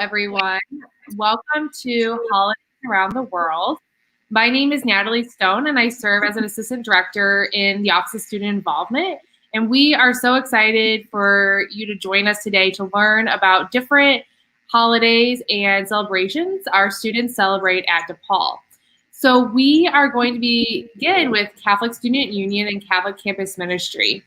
everyone. Welcome to Holidays Around the World. My name is Natalie Stone, and I serve as an assistant director in the Office of Student Involvement. And we are so excited for you to join us today to learn about different holidays and celebrations our students celebrate at DePaul. So we are going to begin with Catholic Student Union and Catholic Campus Ministry.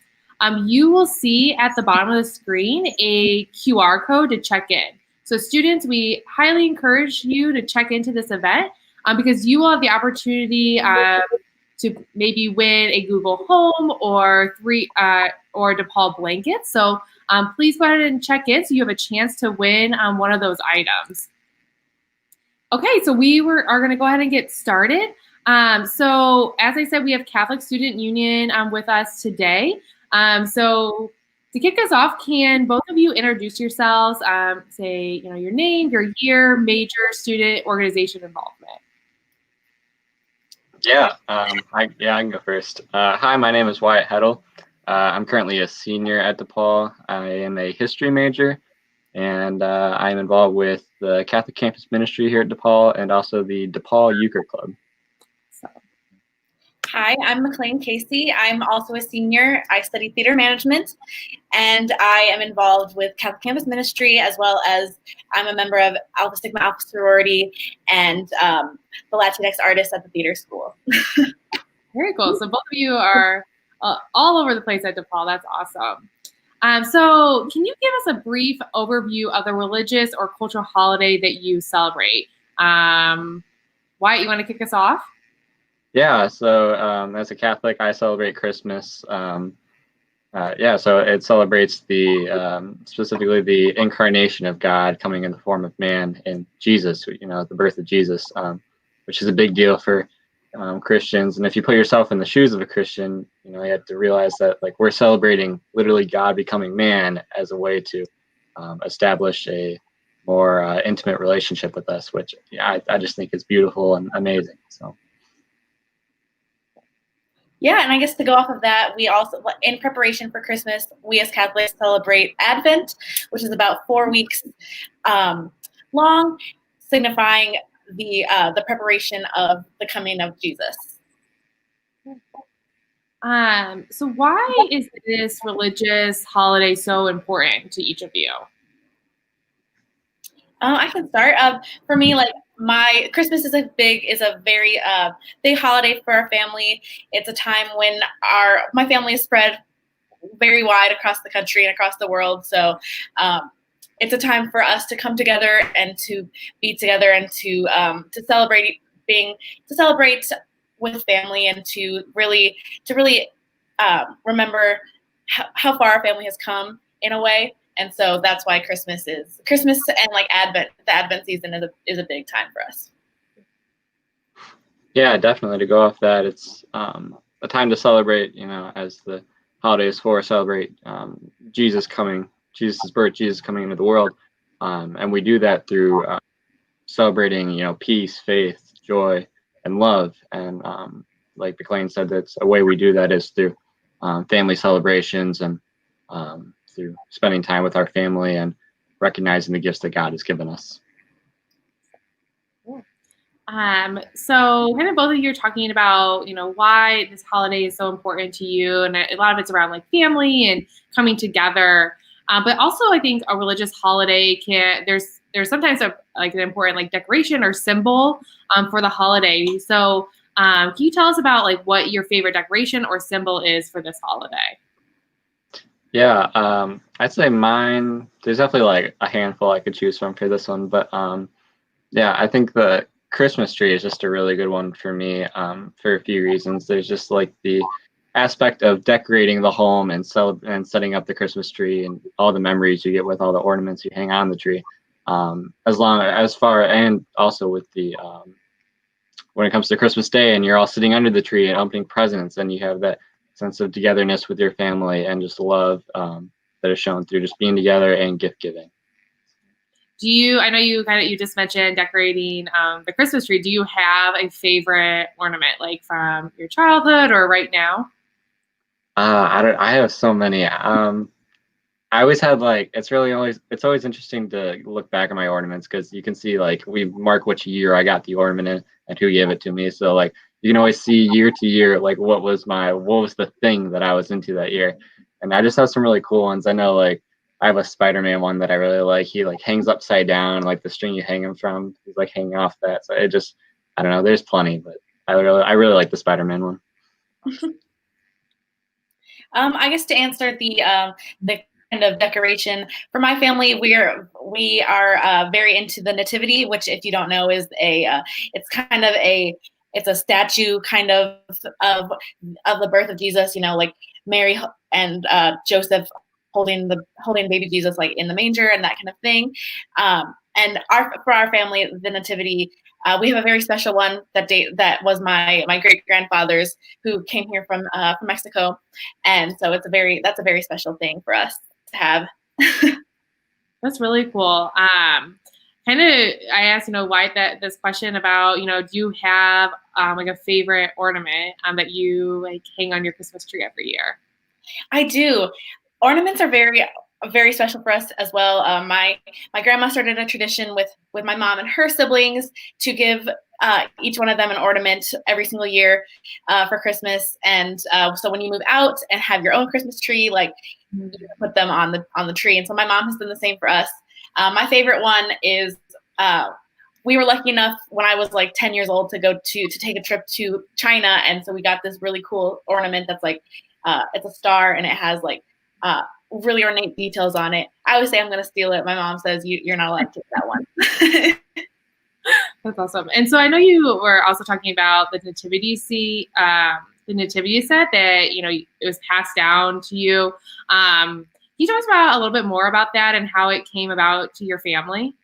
You will see at the bottom of the screen a QR code to check in. So students, we highly encourage you to check into this event because you will have the opportunity to maybe win a Google Home or DePaul blankets. So please go ahead and check in so you have a chance to win one of those items. Okay, so are going to go ahead and get started. So as I said, we have Catholic Student Union with us today. So to kick us off, can both of you introduce yourselves? Say, your name, your year, major, student, organization involvement. I can go first. Hi, my name is Wyatt Heddle. I'm currently a senior at DePaul. I am a history major, and I'm involved with the Catholic Campus Ministry here at DePaul and also the DePaul Euchre Club. Hi, I'm McLean Casey. I'm also a senior. I study theater management, and I am involved with Catholic Campus Ministry, as well as I'm a member of Alpha Sigma Alpha Sorority and the Latinx artists at the theater school. Very cool. So both of you are all over the place at DePaul. That's awesome. So can you give us a brief overview of the religious or cultural holiday that you celebrate? Wyatt, you want to kick us off? Yeah, so as a Catholic, I celebrate Christmas. So it celebrates specifically the incarnation of God coming in the form of man in Jesus, the birth of Jesus, which is a big deal for Christians. And if you put yourself in the shoes of a Christian, you have to realize that we're celebrating literally God becoming man as a way to establish a more intimate relationship with us, which I just think is beautiful and amazing. So. Yeah, and I guess to go off of that, we also, in preparation for Christmas, we as Catholics celebrate Advent, which is about 4 weeks long, signifying the preparation of the coming of Jesus. So why is this religious holiday so important to each of you? I can start. For me, my Christmas is a very big holiday for our family. It's a time when my family is spread very wide across the country and across the world. So it's a time for us to come together and to be together and to celebrate with family and to really remember how far our family has come in a way. And so that's why Christmas and Advent, the Advent season is a big time for us. Yeah, definitely. To go off that, it's a time to celebrate, as the holiday is for, celebrate Jesus' birth, Jesus coming into the world. And we do that through celebrating, peace, faith, joy, and love. And like McLean said, that's a way we do that is through family celebrations and through spending time with our family and recognizing the gifts that God has given us. So kind of both of you are talking about, why this holiday is so important to you. And a lot of it's around family and coming together. But also I think a religious holiday there's sometimes an important decoration or symbol for the holiday. So can you tell us about what your favorite decoration or symbol is for this holiday? Yeah, I'd say mine, there's definitely a handful I could choose from for this one, but I think the Christmas tree is just a really good one for me for a few reasons. There's just the aspect of decorating the home and setting up the Christmas tree and all the memories you get with all the ornaments you hang on the tree, and also with the when it comes to Christmas Day and you're all sitting under the tree and opening presents and you have that sense of togetherness with your family and just love that is shown through just being together and gift giving. I know you just mentioned decorating the Christmas tree. Do you have a favorite ornament from your childhood or right now? I have so many. I always had like it's always interesting to look back at my ornaments because you can see like we mark which year I got the ornament in and who gave it to me. So like you can always see year to year like what was the thing that I was into that year. And I just have some really cool ones. I know like I have a Spider-Man one that I really like. He like hangs upside down, like the string you hang him from. He's like hanging off that. So it just I don't know. There's plenty, but I really like the Spider-Man one. I guess to answer the kind of decoration for my family, we are very into the Nativity, which if you don't know is it's kind of it's a statue kind of the birth of Jesus. You know, like Mary and Joseph holding baby Jesus like in the manger and that kind of thing. And for our family, the Nativity. We have a very special one that was my great grandfather's, who came here from Mexico, and so that's a very special thing for us to have. That's really cool. Kind of, I asked, why this question about, do you have like a favorite ornament that you like hang on your Christmas tree every year? I do. Ornaments are very special for us as well. My grandma started a tradition with my mom and her siblings to give each one of them an ornament every single year for Christmas. And so when you move out and have your own Christmas tree, like you put them on the tree. And so my mom has done the same for us. My favorite one is we were lucky enough when I was like 10 years old to go to take a trip to China, and so we got this really cool ornament that's like it's a star and it has like really ornate details on it. I always say I'm going to steal it. My mom says you're not allowed to take that one. That's awesome. And so I know you were also talking about the nativity set that it was passed down to you. Can you tell us about a little bit more about that and how it came about to your family?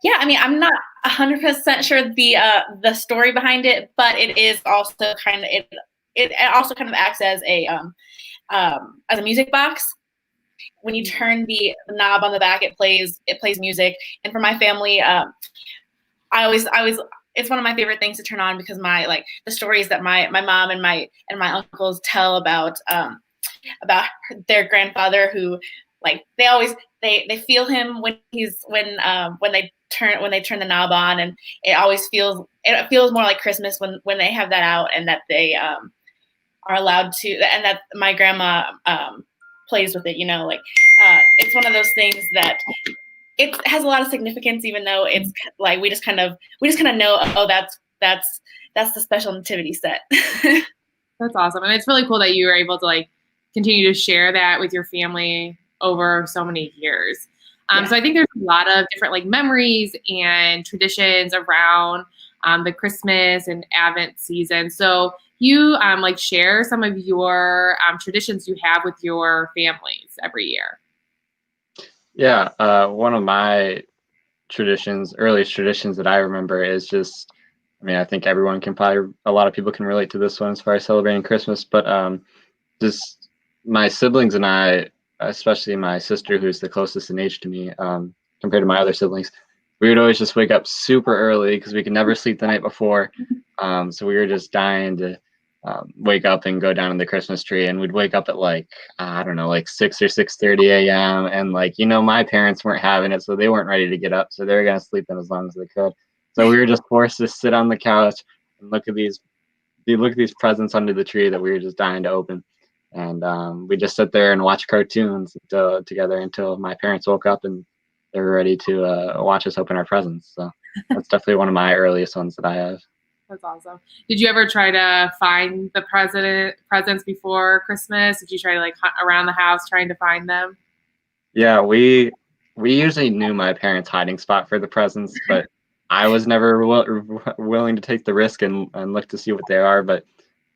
Yeah, I mean, I'm not 100% sure the story behind it, but it is also kind of it also kind of acts as a music box. When you turn the knob on the back, it plays music. And for my family, I always it's one of my favorite things to turn on because the stories that my mom and my uncles tell about their grandfather, who like they feel him when they turn the knob on, and it feels more like Christmas when they have that out, and that they are allowed to, and that my grandma plays with it. It's one of those things that it has a lot of significance, even though it's like we just kind of know, oh, that's the special nativity set. That's awesome. And it's really cool that you were able to like continue to share that with your family over so many years. Yeah. So I think there's a lot of different like memories and traditions around the Christmas and Advent season. So you like share some of your traditions you have with your families every year. Yeah, one of my earliest traditions that I remember is just, I mean, I think a lot of people can relate to this one as far as celebrating Christmas, but just my siblings and I, especially my sister, who's the closest in age to me, compared to my other siblings, we would always just wake up super early because we could never sleep the night before. So we were just dying to wake up and go down to the Christmas tree, and we'd wake up at like, I don't know, like 6 or 6:30 a.m. And like, my parents weren't having it, so they weren't ready to get up. So they were going to sleep in as long as they could. So we were just forced to sit on the couch and look at these presents under the tree that we were just dying to open. And we just sit there and watch cartoons together until my parents woke up and they were ready to watch us open our presents. So that's definitely one of my earliest ones that I have. That's awesome. Did you ever try to find the presents before Christmas? Did you try to like hunt around the house trying to find them? Yeah, we usually knew my parents' hiding spot for the presents, but I was never willing to take the risk and look to see what they are. But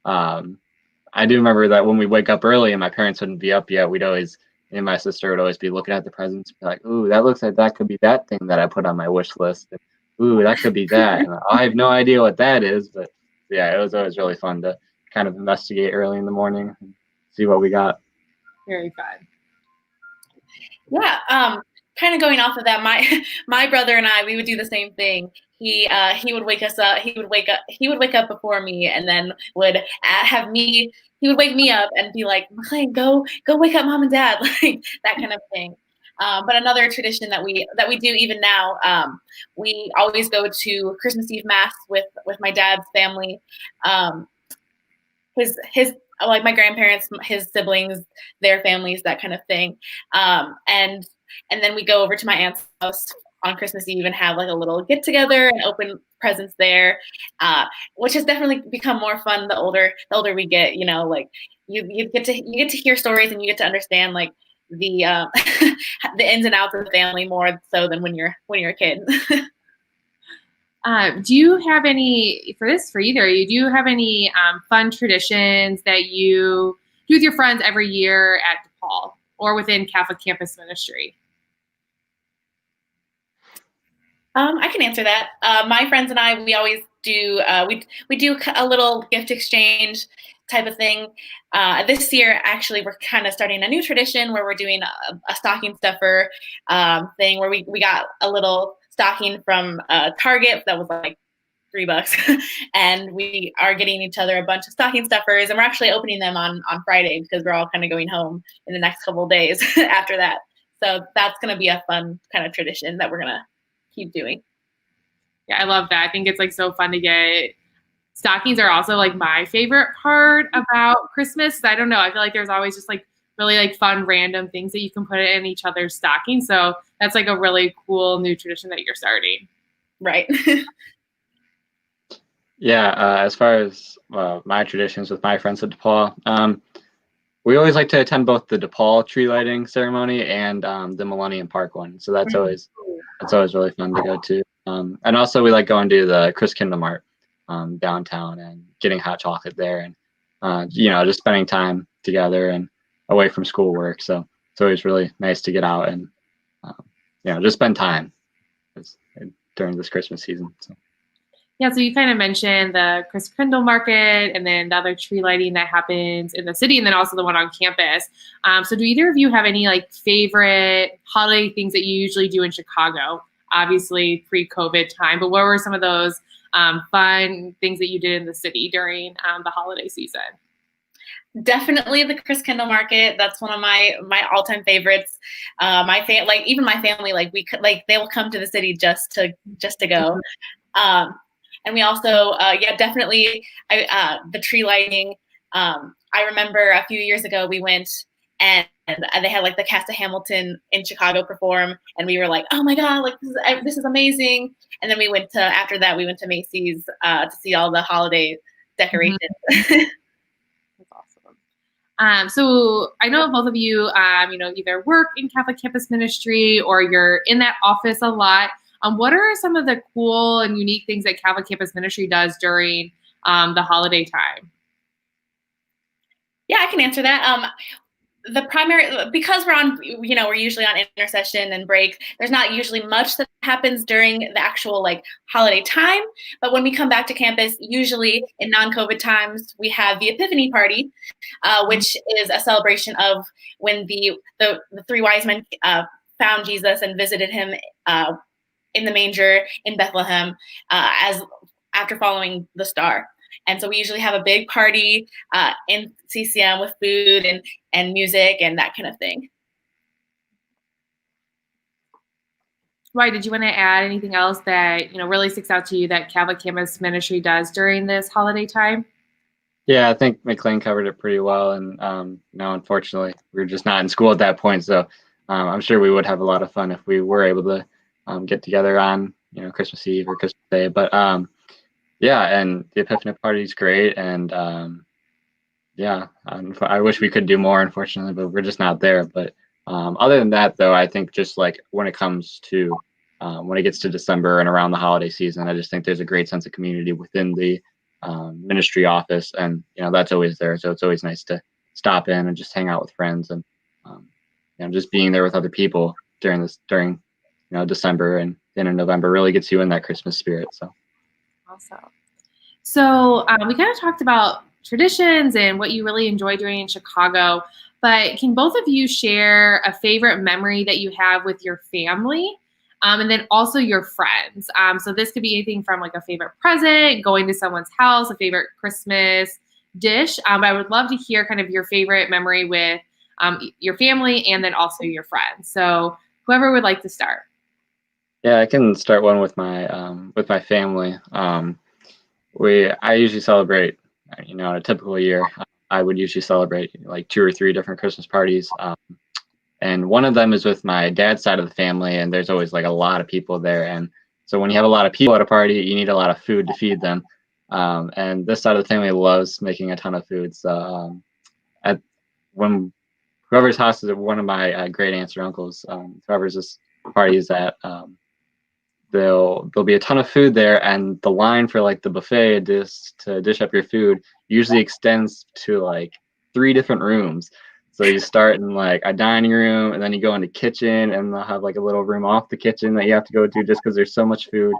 I do remember that when we wake up early and my parents wouldn't be up yet, me and my sister would always be looking at the presents, be like, "Ooh, that looks like that could be that thing that I put on my wish list." And, "Ooh, that could be that." And I have no idea what that is, but yeah, it was always really fun to kind of investigate early in the morning and see what we got. Very fun. Yeah. kind of going off of that, my brother and I, we would do the same thing. He would wake us up. He would wake up before me, and then would have me. He would wake me up and be like, "McLean, go wake up mom and dad," like that kind of thing. But another tradition that we do even now, we always go to Christmas Eve mass with my dad's family. His like my grandparents, his siblings, their families, that kind of thing. And then we go over to my aunt's house on Christmas Eve and have like a little get together and open presents there, which has definitely become more fun the older we get. You know, like you get to hear stories and you get to understand like the the ins and outs of the family more so than when you're a kid. Do you have any, for either of you, do you have any fun traditions that you do with your friends every year at DePaul or within Catholic Campus Ministry? I can answer that. My friends and I, we always do, we do a little gift exchange type of thing. This year, actually, we're kind of starting a new tradition where we're doing a stocking stuffer thing where we got a little stocking from Target that was like $3, and we are getting each other a bunch of stocking stuffers, and we're actually opening them on Friday because we're all kind of going home in the next couple of days after that. So that's going to be a fun kind of tradition that we're going to keep doing. Yeah, I love that. I think it's like so fun to get stockings. Are also like my favorite part about Christmas. I don't know. I feel like there's always just like really like fun random things that you can put in each other's stockings. So that's like a really cool new tradition that you're starting. Right. Yeah, as far as my traditions with my friends at DePaul, we always like to attend both the DePaul tree lighting ceremony and the Millennium Park one. So that's always really fun to go to. And also we like going to the Christkindl Mart downtown and getting hot chocolate there, and just spending time together and away from schoolwork. So it's always really nice to get out and just spend time during this Christmas season. So. Yeah, so you kind of mentioned the Christkindl Market and then the other tree lighting that happens in the city and then also the one on campus. So do either of you have any like favorite holiday things that you usually do in Chicago? Obviously pre-COVID time, but what were some of those fun things that you did in the city during the holiday season? Definitely the Christkindl Market. That's one of my all-time favorites. Even my family, like they will come to the city just to go. And we also, definitely the tree lighting. I remember a few years ago we went and they had like the cast of Hamilton in Chicago perform, and we were like, oh my god, like this is amazing. And then after that we went to Macy's to see all the holiday decorations. Mm-hmm. That's awesome. So I know both of you, either work in Catholic Campus Ministry or you're in that office a lot. What are some of the cool and unique things that Catholic Campus Ministry does during the holiday time? Yeah, I can answer that. The primary, because we're usually on intercession and break, there's not usually much that happens during the actual like holiday time. But when we come back to campus, usually in non-COVID times, we have the Epiphany Party, which is a celebration of when the three wise men found Jesus and visited him in the manger in Bethlehem as after following the star. And so we usually have a big party in CCM with food and music and that kind of thing. Why, did you want to add anything else that really sticks out to you that Catholic Campus Ministry does during this holiday time? Yeah, I think McLean covered it pretty well, and unfortunately, we were just not in school at that point. So I'm sure we would have a lot of fun if we were able to get together on Christmas Eve or Christmas Day. But and the Epiphany Party is great, and I wish we could do more, unfortunately, but we're just not there. But other than that, though, I think just like when it comes to when it gets to December and around the holiday season, I just think there's a great sense of community within the ministry office, and that's always there. So it's always nice to stop in and just hang out with friends, and just being there with other people during December and then in November really gets you in that Christmas spirit. So awesome. So we kind of talked about traditions and what you really enjoy doing in Chicago. But can both of you share a favorite memory that you have with your family? And then also your friends. So this could be anything from like a favorite present, going to someone's house, a favorite Christmas dish. But I would love to hear kind of your favorite memory with your family and then also your friends. So whoever would like to start. Yeah, I can start one with my family. I usually celebrate, in a typical year, I would usually celebrate like 2 or 3 different Christmas parties. And one of them is with my dad's side of the family, and there's always like a lot of people there. And so when you have a lot of people at a party, you need a lot of food to feed them. And this side of the family loves making a ton of food. So at when whoever's house is one of my great aunts or uncles, whoever's this party is at, there'll be a ton of food there, and the line for like the buffet to dish up your food usually extends to like 3 different rooms. So you start in like a dining room, and then you go into kitchen, and they'll have like a little room off the kitchen that you have to go to just because there's so much food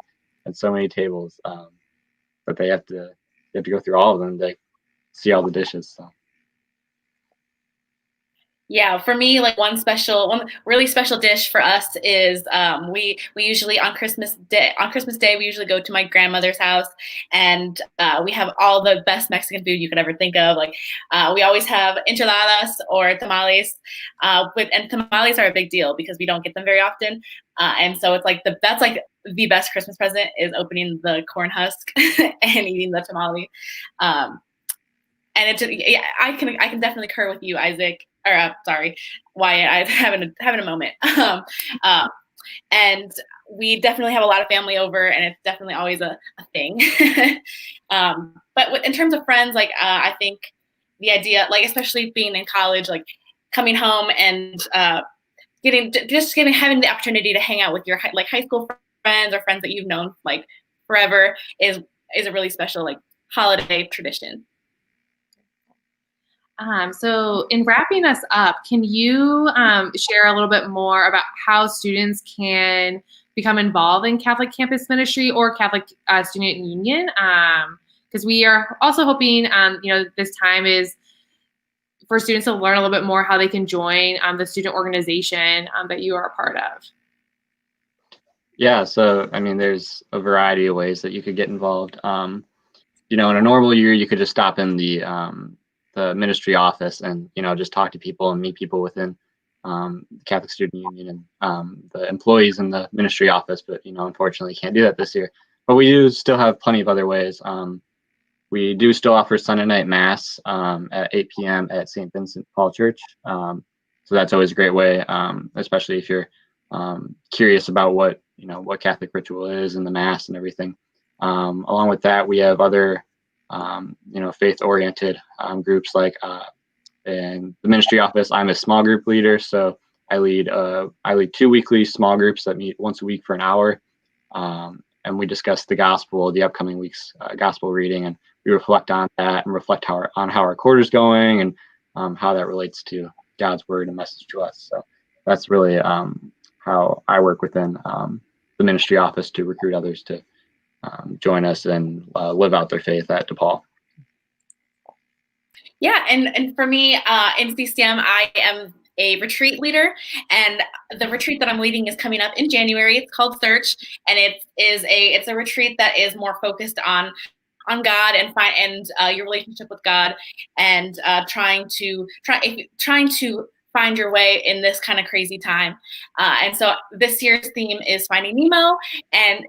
and so many tables that you have to go through all of them to see all the dishes. So. Yeah, for me, like one really special dish for us is we usually on Christmas Day we usually go to my grandmother's house, and we have all the best Mexican food you could ever think of. Like we always have enchiladas or tamales, and tamales are a big deal because we don't get them very often, and so it's like that's like the best Christmas present is opening the corn husk and eating the tamale. And I can definitely concur with you, Isaac. Or sorry, Wyatt. I'm having a moment. And we definitely have a lot of family over, and it's definitely always a thing. But in terms of friends, like I think the idea, like especially being in college, like coming home and having the opportunity to hang out with your high school friends or friends that you've known like forever is a really special like holiday tradition. So in wrapping us up, can you share a little bit more about how students can become involved in Catholic campus ministry or Catholic Student Union? Because we are also hoping, this time is for students to learn a little bit more how they can join the student organization that you are a part of. Yeah, so I mean, there's a variety of ways that you could get involved. In a normal year, you could just stop in the ministry office and just talk to people and meet people within the Catholic Student Union and the employees in the ministry office. But unfortunately, can't do that this year. But we do still have plenty of other ways. We do still offer Sunday night mass at 8 p.m. at St. Vincent Paul Church. So that's always a great way, especially if you're curious about what Catholic ritual is and the mass and everything. Along with that, we have other faith-oriented groups like in the ministry office. I'm a small group leader, so I lead 2 weekly small groups that meet once a week for an hour, and we discuss the gospel, the upcoming week's gospel reading, and we reflect on that and reflect on how our quarter's going and how that relates to God's word and message to us. So that's really how I work within the ministry office to recruit others to join us and live out their faith at DePaul. Yeah, and for me in CCM, I am a retreat leader, and the retreat that I'm leading is coming up in January. It's called Search, and it's a retreat that is more focused on God and your relationship with God, and trying to find your way in this kind of crazy time. And so this year's theme is Finding Nemo, and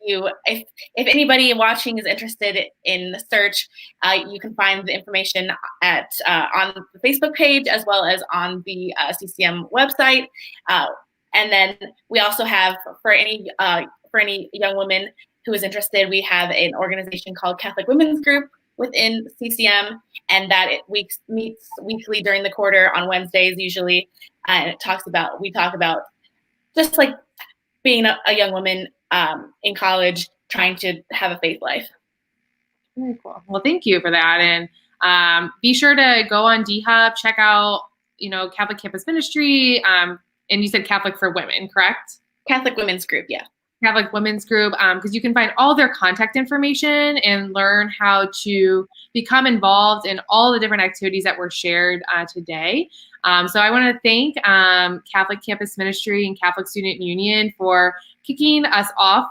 if anybody watching is interested in the search, you can find the information on the Facebook page as well as on the CCM website. And then we also have for any young woman who is interested, we have an organization called Catholic Women's Group within CCM, and that meets weekly during the quarter on Wednesdays usually, and we talk about just like being a young woman in college trying to have a faith life. Very cool. Well, thank you for that. And be sure to go on D-Hub, check out, Catholic Campus Ministry. And you said Catholic for Women, correct? Catholic Women's Group, yeah. Catholic women's group, because you can find all their contact information and learn how to become involved in all the different activities that were shared today. So I want to thank Catholic Campus Ministry and Catholic Student Union for kicking us off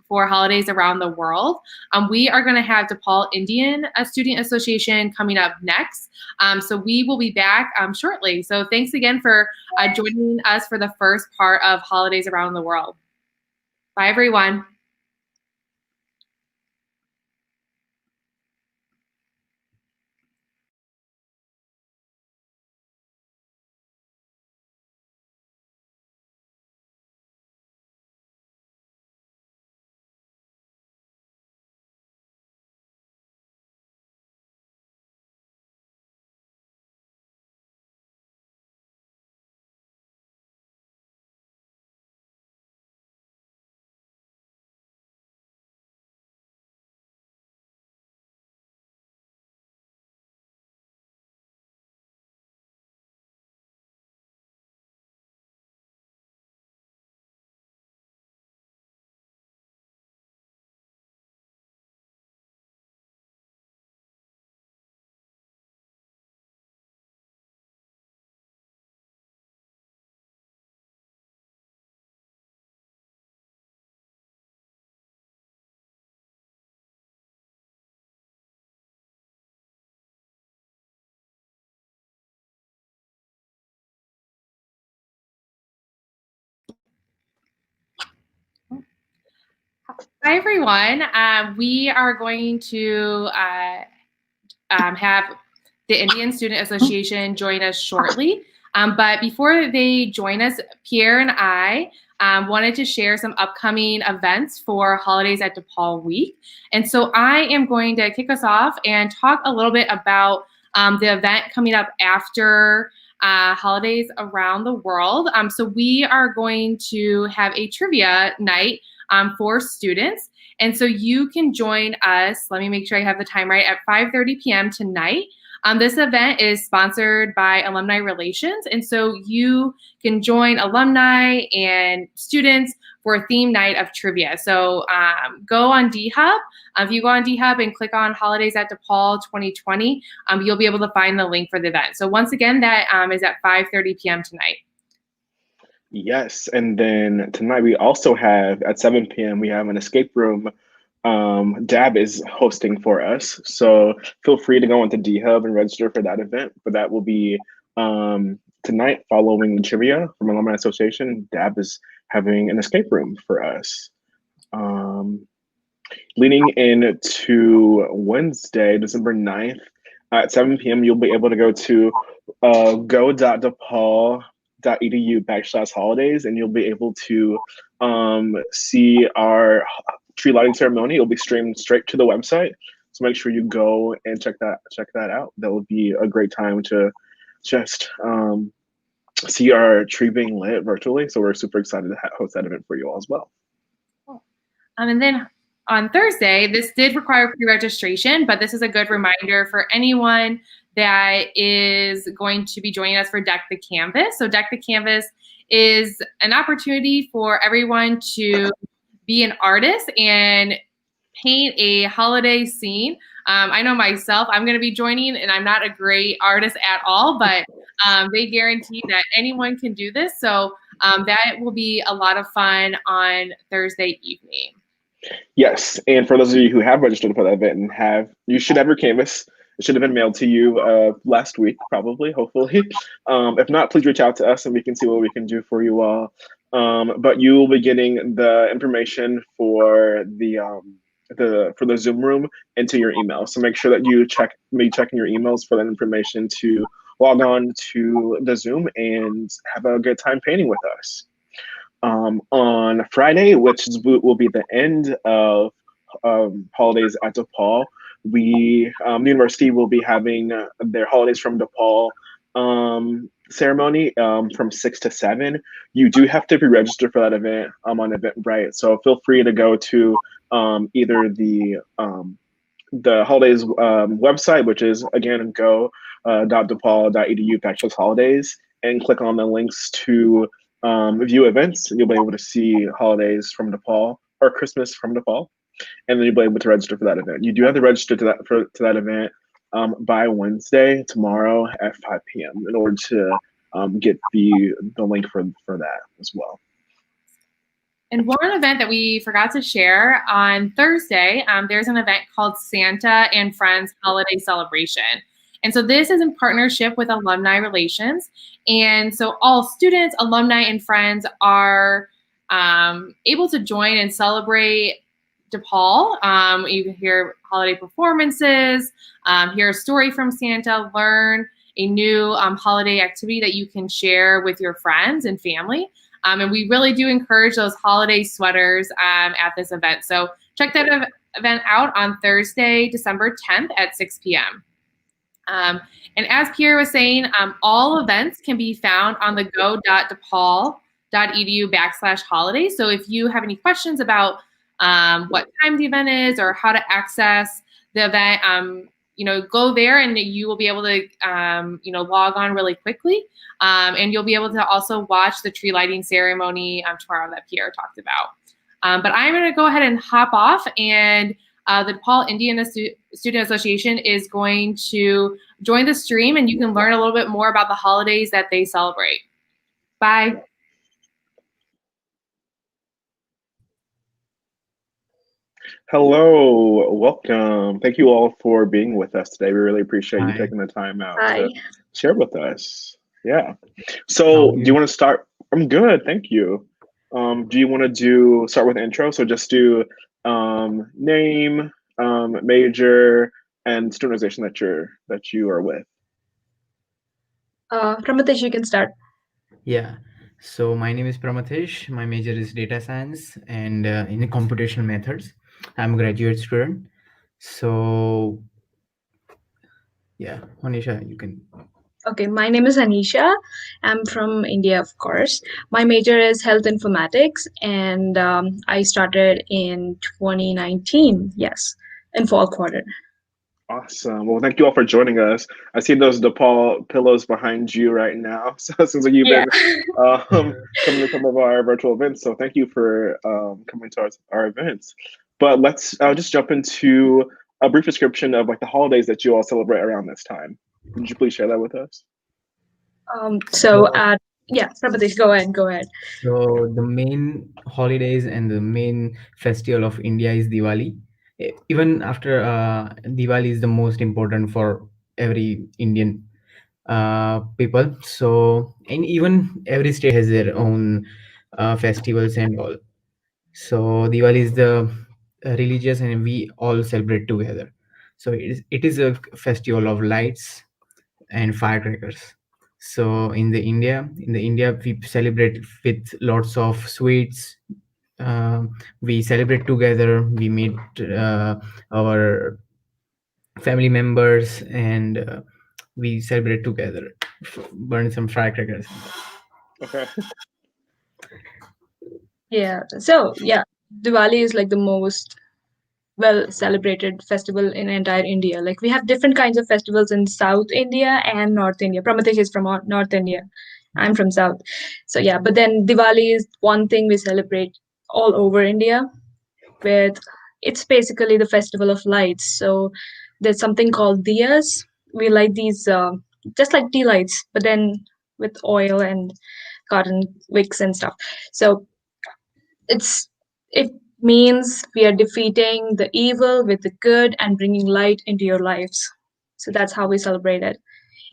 for holidays around the world. We are going to have DePaul Indian Student Association coming up next. So we will be back shortly. So thanks again for joining us for the first part of Holidays Around the World. Bye, everyone. Hi, everyone. We are going to have the Indian Student Association join us shortly. But before they join us, Pierre and I wanted to share some upcoming events for Holidays at DePaul Week. And so I am going to kick us off and talk a little bit about the event coming up after Holidays Around the World. So we are going to have a trivia night for students. And so you can join us, let me make sure I have the time right, at 5:30 p.m. tonight. This event is sponsored by Alumni Relations, and so you can join alumni and students for a theme night of trivia. So go on DHub. If you go on DHub and click on Holidays at DePaul 2020, you'll be able to find the link for the event. So once again, that is at 5:30 p.m. tonight. Yes, and then tonight we also have at 7 p.m. we have an escape room. Dab is hosting for us, so feel free to go onto DHub and register for that event. But that will be tonight following the trivia from Alumni Association. Dab is having an escape room for us. Leading into Wednesday, December 9th at 7 p.m. you'll be able to go to go.depaul.edu/holidays, and you'll be able to see our tree lighting ceremony. It'll be streamed straight to the website, so make sure you go and check that out. That would be a great time to just see our tree being lit virtually. So we're super excited to host that event for you all as well. And then on Thursday, this did require pre-registration, but this is a good reminder for anyone that is going to be joining us for Deck the Canvas. So Deck the Canvas is an opportunity for everyone to be an artist and paint a holiday scene. I know myself, I'm going to be joining, and I'm not a great artist at all, but they guarantee that anyone can do this. So that will be a lot of fun on Thursday evening. Yes, and for those of you who have registered for that event and you should have your canvas. It should have been mailed to you last week, probably, hopefully. If not, please reach out to us and we can see what we can do for you all. But you will be getting the information for the Zoom room into your email. So make sure that you be checking your emails for that information to log on to the Zoom and have a good time painting with us. On Friday, which will be the end of Holidays at DePaul, the university will be having their Holidays from DePaul ceremony from 6 to 7. You do have to pre-register for that event on Eventbrite, so feel free to go to either the Holidays website, which is again go.depaul.edu/holidays, and click on the links to view events. You'll be able to see holidays from DePaul or Christmas from DePaul, and then you'll be able to register for that event. You do have to register to that event by Wednesday, tomorrow at 5 p.m. in order to get the link for that as well. And one event that we forgot to share on Thursday, there's an event called Santa and Friends Holiday Celebration. And so this is in partnership with Alumni Relations. And so all students, alumni, and friends are able to join and celebrate DePaul. You can hear holiday performances, hear a story from Santa, learn a new holiday activity that you can share with your friends and family. And we really do encourage those holiday sweaters at this event. So check that event out on Thursday, December 10th at 6 p.m. And as Pierre was saying, all events can be found on the go.depaul.edu/holiday. So if you have any questions about what time the event is or how to access the event, go there and you will be able to, log on really quickly. And you'll be able to also watch the tree lighting ceremony tomorrow that Pierre talked about. But I'm going to go ahead and hop off, and the DePaul Indiana Student Association is going to join the stream, and you can learn a little bit more about the holidays that they celebrate. Bye. Hello, welcome. Thank you all for being with us today. We really appreciate you taking the time out to share with us. Yeah. So do you want to start? I'm good, thank you. Do you want to start with intro? So just do name, major, and student organization that you are with. Pramathesh, you can start. Yeah. So my name is Pramathesh. My major is data science and in computational methods. I'm a graduate student. So yeah, Anisha, you can. Okay, my name is Anisha. I'm from India, of course. My major is health informatics, and I started in 2019. Yes, in fall quarter. Awesome. Well, thank you all for joining us. I see those DePaul pillows behind you right now. So it seems like you've been coming to some of our virtual events. So thank you for coming to our events. But let's just jump into a brief description of like the holidays that you all celebrate around this time. Would you please share that with us? Yeah, Prabhadesh, go ahead. So the main holidays and the main festival of India is Diwali. Even after Diwali is the most important for every Indian people. So, and even every state has their own festivals and all. So Diwali is the religious, and we all celebrate together. So it is a festival of lights and firecrackers. So in the India we celebrate with lots of sweets. We celebrate together. We meet our family members, and we celebrate together, burn some firecrackers. Okay. Yeah. So yeah, Diwali is like the most well celebrated festival in entire India. Like we have different kinds of festivals in South India and North India. Pramathesh is from North India. I'm from South. So yeah, but then Diwali is one thing we celebrate all over India with. It's basically the festival of lights. So there's something called diyas. We light these just like tea lights, but then with oil and cotton wicks and stuff. So it means we are defeating the evil with the good and bringing light into your lives. So that's how we celebrate it.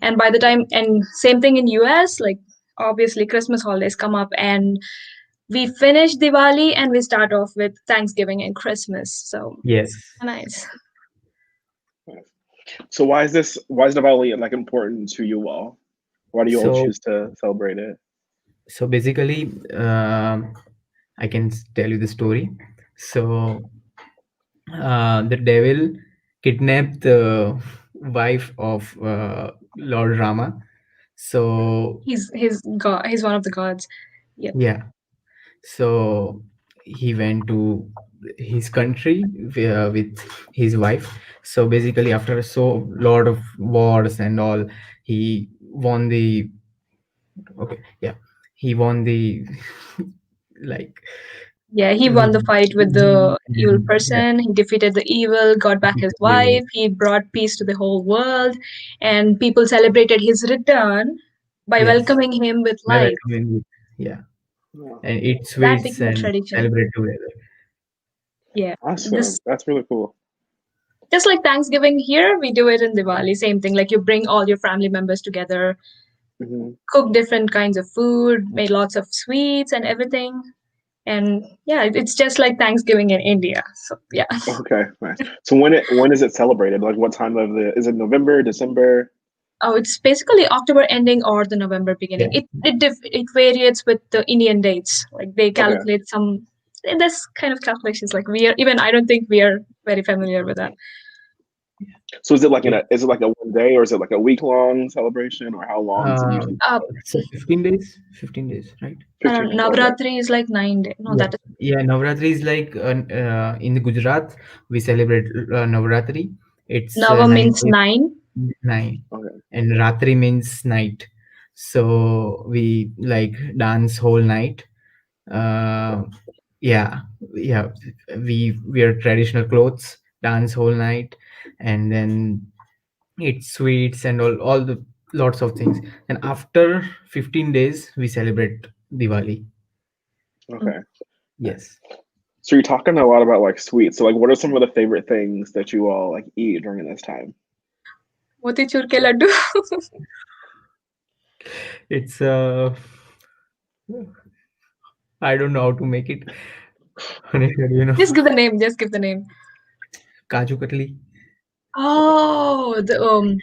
And by the time, and same thing in US, like obviously Christmas holidays come up, and we finish Diwali and we start off with Thanksgiving and Christmas. So Yes. nice. So why is Diwali like important to you all? Why do you all choose to celebrate it? So basically, I can tell you the story. So the devil kidnapped the wife of Lord Rama. So He's God. He's one of the gods. Yep. yeah. So he went to his country with his wife. So basically, after so lot of wars and all, he won the he won the like Yeah, he won the fight with the evil yeah, person. He defeated the evil, got back his wife. He brought peace to the whole world, and people celebrated his return by yes, welcoming him with by lights. welcoming with, yeah, Yeah. and eat That sweets became a and tradition. celebrate together. Yeah, Awesome. this That's really cool. just like Thanksgiving here, we do it in Diwali. Same thing. Like you bring all your family members together, Hmm. cook different kinds of food, made lots of sweets and everything. And yeah, it's just like Thanksgiving in India. So yeah. Okay, nice. So when is it celebrated? Like what time of the is it November, December? Oh, it's basically October ending or the November beginning. Yeah, It varies with the Indian dates. Like they Okay. calculate some this kind of calculations. Like we are even I don't think we are very familiar with that. So is it like yeah. is it like a one day or is it like a week long celebration or how long does it Uh, usually? it's a 15 days, 15 days, right? 15 days. Okay. Navratri is like 9 days. No, Yeah, that is yeah. Navratri is like in the Gujarat we celebrate Navratri. It's Nava 9 means days, 9. 9, Okay. and Ratri means night. So we like dance whole night. Uh, yeah, yeah. We wear traditional clothes, dance whole night, and then eat sweets and all the lots of things. And after 15 days, we celebrate Diwali. Okay. Nice. Yes. So you're talking a lot about like sweets. So like what are some of the favorite things that you all like eat during this time? motichur ke laddu. It's I don't know how to make it. Anisha, do you know? Just give the name. Just give the name. Kaju katli. Oh, the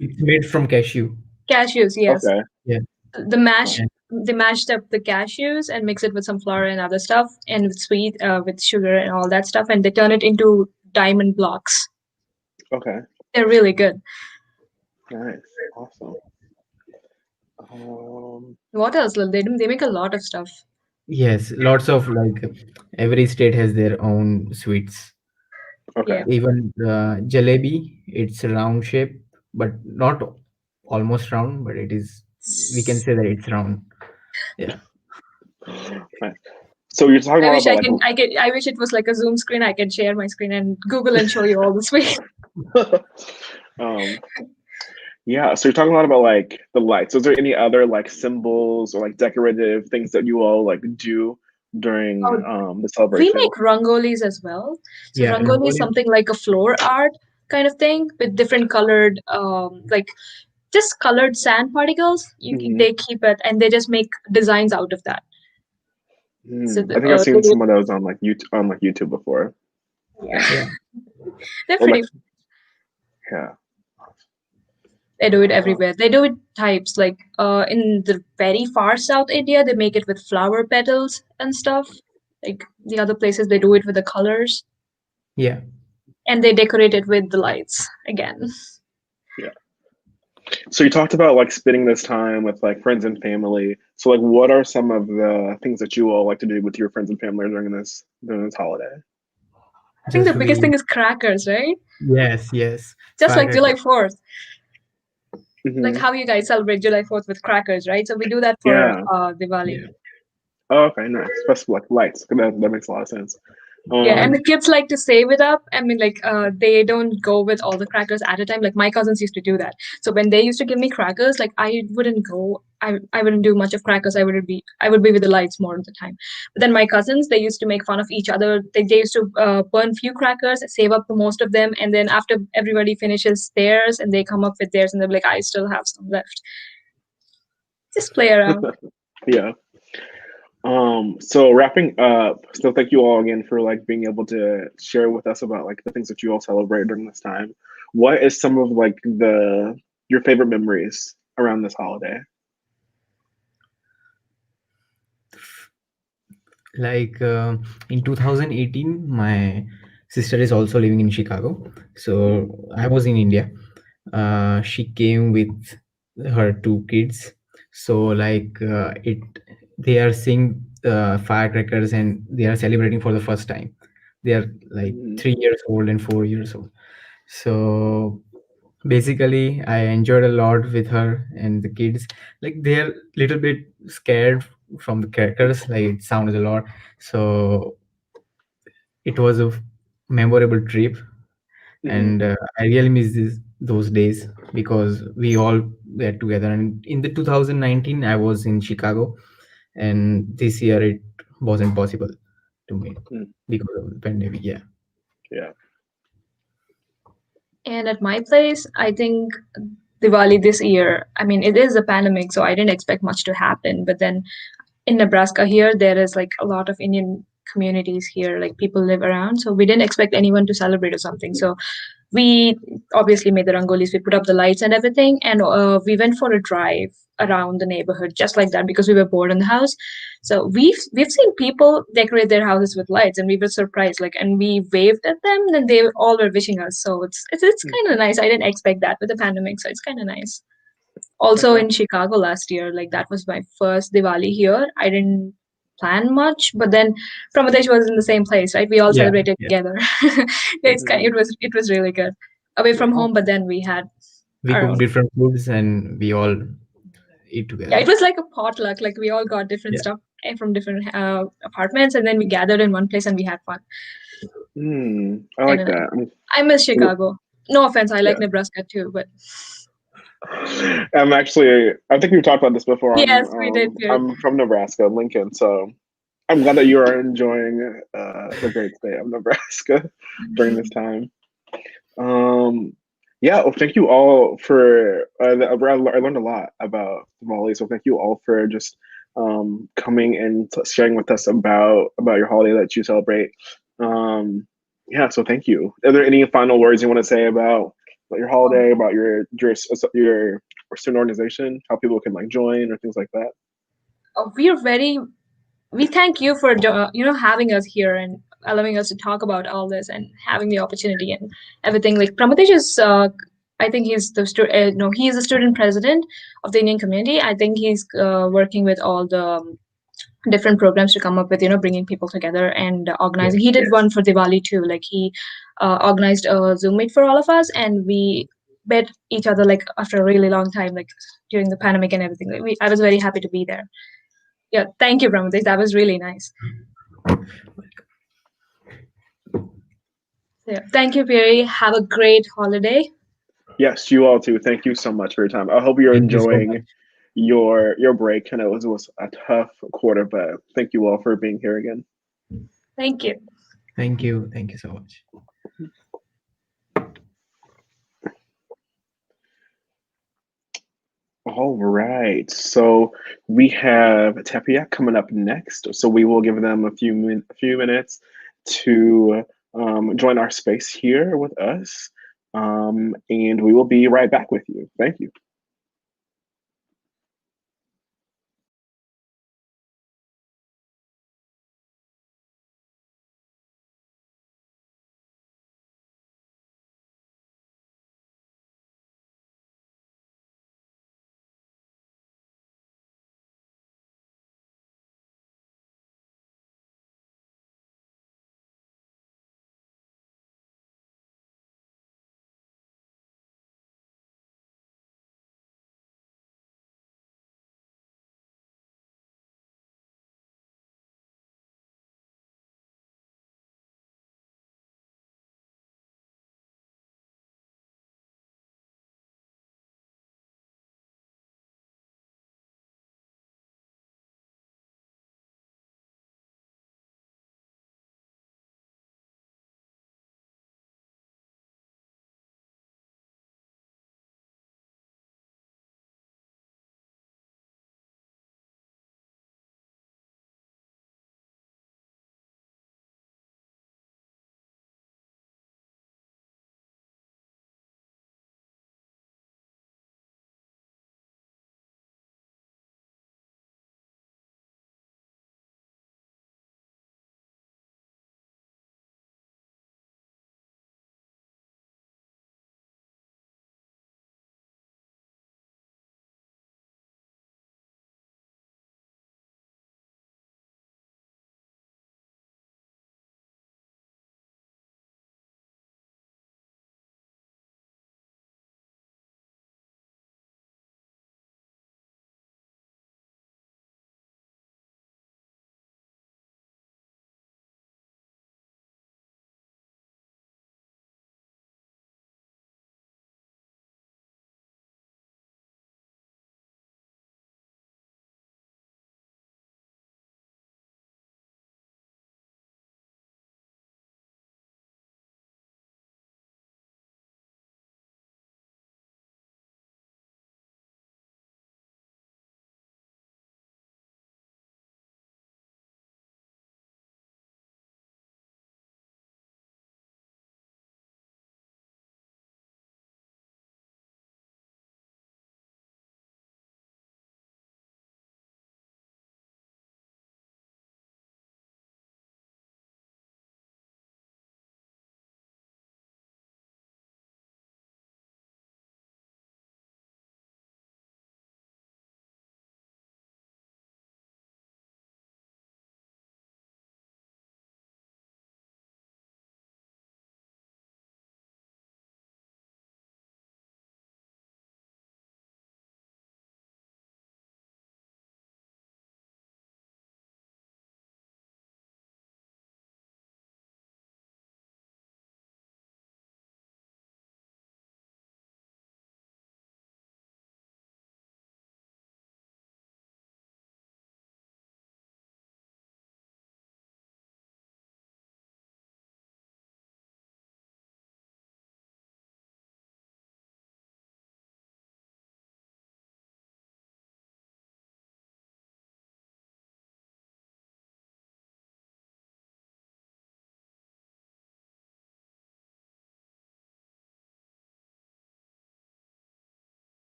It's made from cashew. cashews. Yes, Okay. Yeah. the mash. And They mashed up the cashews and mix it with some flour and other stuff, and with sweet, with sugar and all that stuff, and they turn it into diamond blocks. Okay. They're really good. Nice. Awesome. Um, What else? They make a lot of stuff. yes, lots of like every state has their own sweets. okay. Yeah. Even the jalebi, it's a round shape, but not almost round, but it is. We can say that it's round. Yeah. Nice. So you're talking a I lot wish about I wish it was like a Zoom screen. I can share my screen and Google and show you all the sweets. like um yeah, so you're talking a lot about like the lights. Is there any other like symbols or like decorative things that you all like do during Oh, the we celebration? make rangolis as well. So Yeah. rangoli is Rangoli. something like a floor art kind of thing with different colored, like just colored sand particles. Hmm. They keep it and they just make designs out of that. So I think I've they seen do, some of those on like YouTube before. yeah, Yeah. they're Or pretty. like yeah. They do it Uh, everywhere. They do it types like in the very far south India, they make it with flower petals and stuff. Like the other places, they do it with the colors Yeah. and they decorate it with the lights again. yeah. So you talked about like spending this time with like friends and family. So like what are some of the things that you all like to do with your friends and family during this holiday? I think the Just biggest we. thing is crackers, right? Yes. Yes. Just like July Firecrackers. 4th. Like Hmm. how you guys celebrate July 4th with crackers, right? So we do that for Yeah. Diwali. Yeah. Oh, okay, nice. That's like lights. That makes a lot of sense. Yeah, and Yeah. the kids like to save it up. I mean, like, they don't go with all the crackers at a time. Like my cousins used to do that. So when they used to give me crackers, like I wouldn't go. I wouldn't do much of crackers. I would be with the lights more of the time. But then my cousins, they used to make fun of each other. They used to burn few crackers, save up the most of them, and then after everybody finishes theirs, and they come up with theirs, and they're like, I still have some left. Just play around. Yeah. So wrapping up, so thank you all again for like being able to share with us about like the things that you all celebrate during this time. What is some of like the your favorite memories around this holiday? Like in 2018, my sister is also living in Chicago. So I was in India. She came with her two kids. So like they are seeing firecrackers and they are celebrating for the first time. They are like Mhm. 3 years old and 4 years old. So Basically, I enjoyed a lot with her and the kids. Like they're little bit scared from the characters. Like it sounds a lot. So it was a memorable trip, Mhm. and I really miss those days because we all were together. And in the 2019, I was in Chicago, and this year it wasn't possible to meet Mm. because of the pandemic. Yeah. Yeah. And at my place, I think Diwali this year, I mean, it is a pandemic, so I didn't expect much to happen. But then in Nebraska here, there is like a lot of Indian communities here, like people live around. So we didn't expect anyone to celebrate or something. So we obviously made the rangolis, we put up the lights and everything, and we went for a drive around the neighborhood just like that because we were bored in the house. So we've seen people decorate their houses with lights, and we were surprised, like, and we waved at them, and they all were wishing us. So it's Mm. kind of nice. I didn't expect that with the pandemic, so it's kind of nice. Also Okay. in Chicago last year, like that was my first Diwali here. I didn't plan much, but then Pramadesh was in the same place, right? We all Yeah. celebrated Yeah. together. Mhm. It was really good. Away from Yeah. home, but then we had We our cook own. different foods and we all eat Yeah, together. it was like a potluck. Like we all got different Yeah. stuff from different apartments, and then we gathered in one place and we had fun. I Kind like of nice. that. I miss Chicago. No offense, I like Yeah. Nebraska too, but I'm actually. I think we've talked about this before. yes, we did too. I'm from Nebraska, Lincoln. So I'm glad that you are enjoying the great state of Nebraska during this time. Um, yeah. Well, thank you all for. I learned a lot about Diwali, so thank you all for just coming and sharing with us about your holiday that you celebrate. Yeah. So thank you. Are there any final words you want to say about your holiday, about your student organization, how people can like join or things like that? We're very we thank you for having us here and allowing us to talk about all this and having the opportunity and everything. Like Pramadesh is I think he's the no, he is the student president of the Indian community. I think he's working with all the different programs to come up with bringing people together and Yeah. organizing. He did one for Diwali too. Like he organized a Zoom meet for all of us, and we met each other like after a really long time, like during the pandemic and everything. I was very happy to be there. Yeah, thank you, Brahmadesh. That was really nice. Yeah, thank you, Perry. Have a great holiday. Yes, you all too. Thank you so much for your time. I hope you're Thank you so much. enjoying your break. I know it was a tough quarter, but thank you all for being here again. Thank you. Thank you. Thank you so much. All right. So we have Tepia coming up next. So we will give them a few minutes to join our space here with us. And we will be right back with you. Thank you.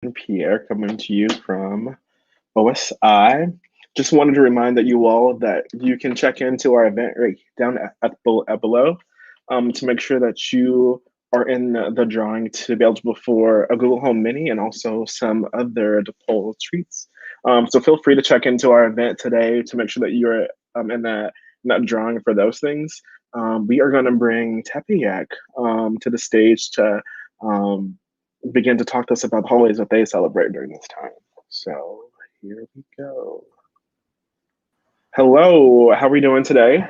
and Pierre coming to you from OSI. Just wanted to remind that you all that you can check into our event right down at below to make sure that you are in the drawing to be eligible for a Google Home Mini and also some other DePaul treats. So feel free to check into our event today to make sure that you're in that drawing for those things. We are going to bring Tepeyac to the stage to begin to talk to us about the holidays that they celebrate during this time. So here we go. Hello, how are we doing today?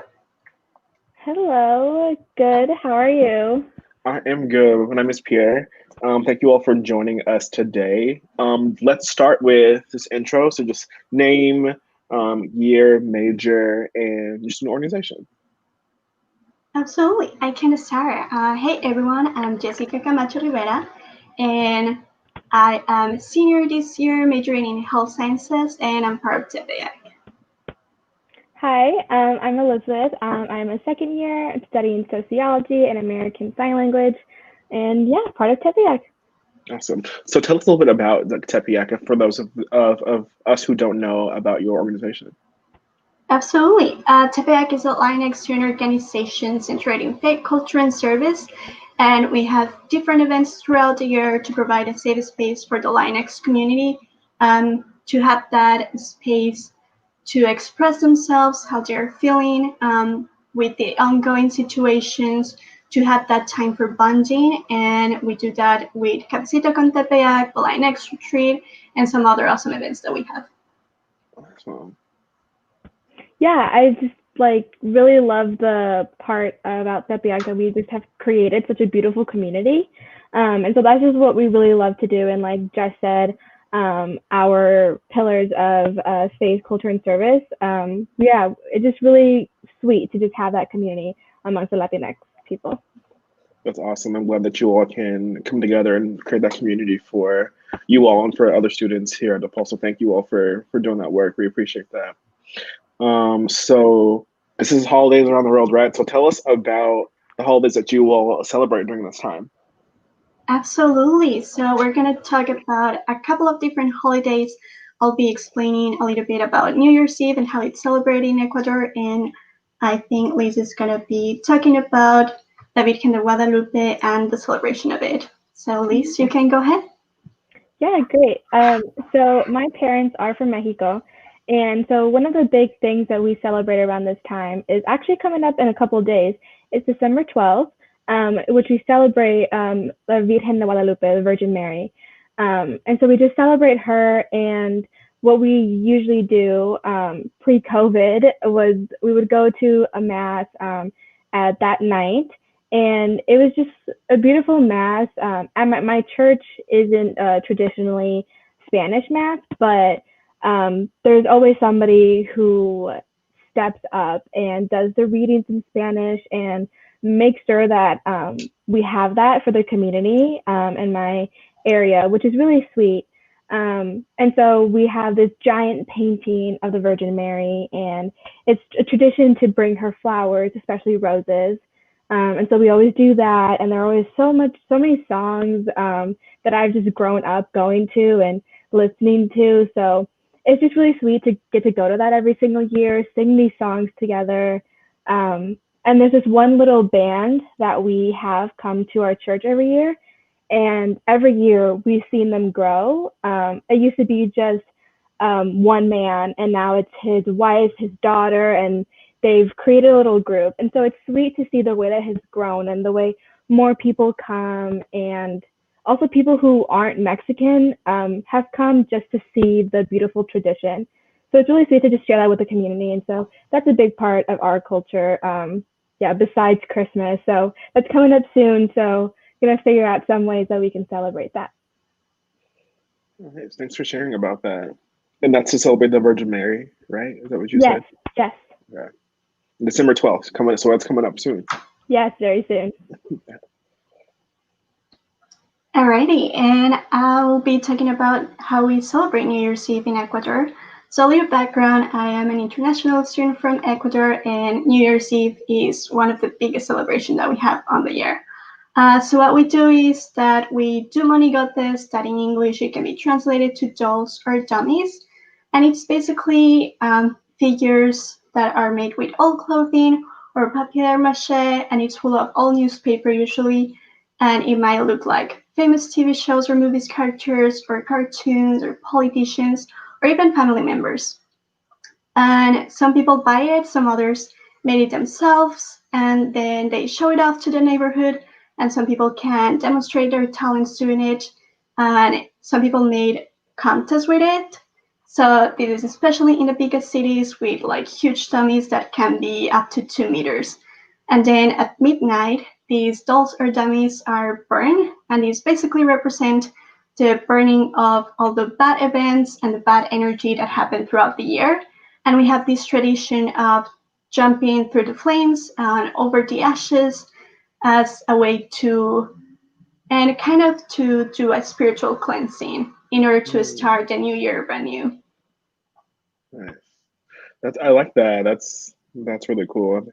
Hello, good. How are you? I am good. My name is Pierre. Thank you all for joining us today. Let's start with this intro. So just name, year, major, and just an organization. Absolutely, I can start. Hey everyone, I'm Jessica Camacho Rivera, and I am a senior this year, majoring in health sciences, and I'm part of Tepeyac. Hi, I'm Elizabeth. I'm a second year studying sociology and American Sign Language, and yeah, part of Tepeyac. Awesome. So tell us a little bit about the Tepeyac for those of us who don't know about your organization. Absolutely. Tepeyac is a Latinx student organization centered in faith, culture, and service, and we have different events throughout the year to provide a safe space for the Latinx community to have that space to express themselves, how they're feeling with the ongoing situations, to have that time for bonding. And we do that with Cafecito con Tepeyac, the Latinx Retreat, and some other awesome events that we have. Awesome. Yeah, I just really love the part about Tepeyac that we just have created such a beautiful community. And so that's just what we really love to do. And like Jess said, our pillars of faith, culture, and service. Yeah, it's just really sweet to just have that community amongst the Latinx people. That's awesome. I'm glad that you all can come together and create that community for you all and for other students here at DePaul. So thank you all for doing that work. We appreciate that. So this is holidays around the world, right? So tell us about the holidays that you all celebrate during this time. Absolutely. So we're going to talk about a couple of different holidays. I'll be explaining a little bit about New Year's Eve and how it's celebrated in Ecuador. And I think Liz is going to be talking about La Virgen de Guadalupe and the celebration of it. So Liz, you can go ahead. Yeah, great. So my parents are from Mexico. And so one of the big things that we celebrate around this time is actually coming up in a couple of days. It's December 12th. Which we celebrate La Virgen de Guadalupe, the Virgin Mary. And so we just celebrate her. And what we usually do pre-COVID was we would go to a mass at that night. And it was just a beautiful mass. And my church isn't traditionally Spanish mass, but there's always somebody who steps up and does the readings in Spanish and make sure that we have that for the community in my area, which is really sweet. And so we have this giant painting of the Virgin Mary, and it's a tradition to bring her flowers, especially roses. And so we always do that. And there are always so many songs that I've just grown up going to and listening to. So it's just really sweet to get to go to that every single year, sing these songs together. And there's this one little band that we have come to our church every year. And every year we've seen them grow. It used to be just one man, and now it's his wife, his daughter, and they've created a little group. And so it's sweet to see the way that has grown and the way more people come, and also people who aren't Mexican have come just to see the beautiful tradition. So it's really sweet to just share that with the community. And so that's a big part of our culture. Besides Christmas. So that's coming up soon. So we're gonna figure out some ways that we can celebrate that. All right, thanks for sharing about that. And that's to celebrate the Virgin Mary, right? Is that what you said? Yes. Yeah. December 12th, so that's coming up soon. Yes, very soon. Alrighty, and I'll be talking about how we celebrate New Year's Eve in Ecuador. So a little background, I am an international student from Ecuador, and New Year's Eve is one of the biggest celebrations that we have on the year. So what we do is that we do monigotes, that in English it can be translated to dolls or dummies. And it's basically figures that are made with old clothing or papier-mâché, and it's full of old newspaper usually. And it might look like famous TV shows or movies characters or cartoons or politicians or even family members. And some people buy it, some others made it themselves, and then they show it off to the neighborhood, and some people can demonstrate their talents doing it, and some people made contests with it. So this is especially in the biggest cities with like huge dummies that can be up to 2 meters. And then at midnight, these dolls or dummies are burned, and these basically represent the burning of all the bad events and the bad energy that happened throughout the year. And we have this tradition of jumping through the flames and over the ashes as a way to, and kind of to do a spiritual cleansing in order to start the new year brand new. Nice. I like that. That's really cool.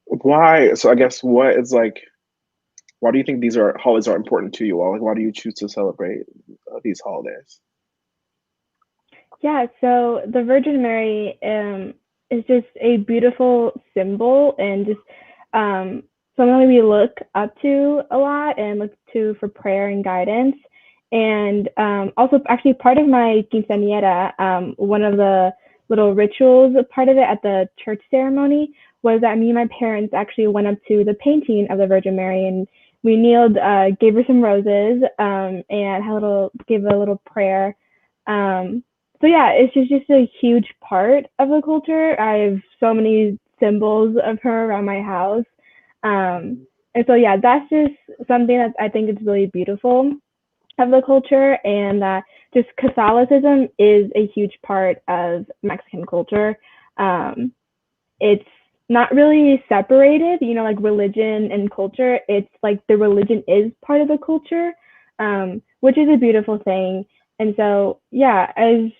Why? So I guess what is like, why do you think these holidays are important to you all? Like, why do you choose to celebrate these holidays? Yeah, so the Virgin Mary is just a beautiful symbol and just something we look up to a lot and look to for prayer and guidance. And also, actually, part of my quinceañera, one of the little rituals, part of it at the church ceremony was that me and my parents actually went up to the painting of the Virgin Mary and we kneeled, gave her some roses, and gave a little prayer. So yeah, it's just a huge part of the culture. I have so many symbols of her around my house. And so yeah, that's just something that I think is really beautiful of the culture, and that just Catholicism is a huge part of Mexican culture. It's not really separated, like religion and culture. It's like the religion is part of the culture, which is a beautiful thing. And so, yeah,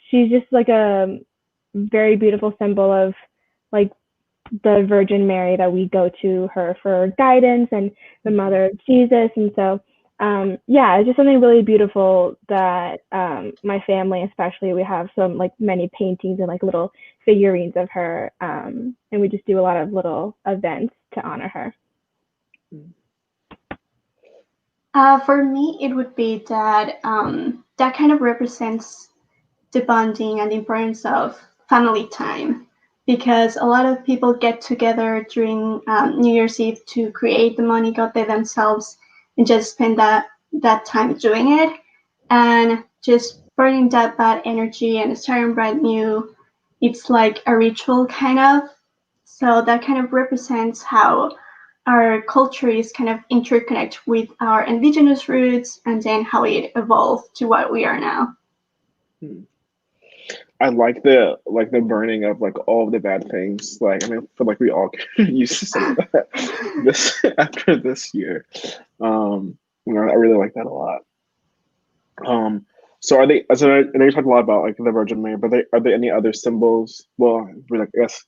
she's just like a very beautiful symbol of like the Virgin Mary, that we go to her for guidance, and the mother of Jesus. And so, yeah, it's just something really beautiful that my family, especially, we have many paintings and like little figurines of her. And we just do a lot of little events to honor her. For me, it would be that that kind of represents the bonding and the importance of family time, because a lot of people get together during New Year's Eve to create the monigote themselves and just spend that time doing it and just burning that bad energy and starting brand new. It's like a ritual kind of. So that kind of represents how our culture is kind of interconnected with our indigenous roots, and then how it evolved to what we are now. I like the burning of like all of the bad things. Like, I mean, I feel like we all can use some of that after this year. I really like that a lot. So are they? So I know you talked a lot about like the Virgin Mary, but are there any other symbols? Well, I guess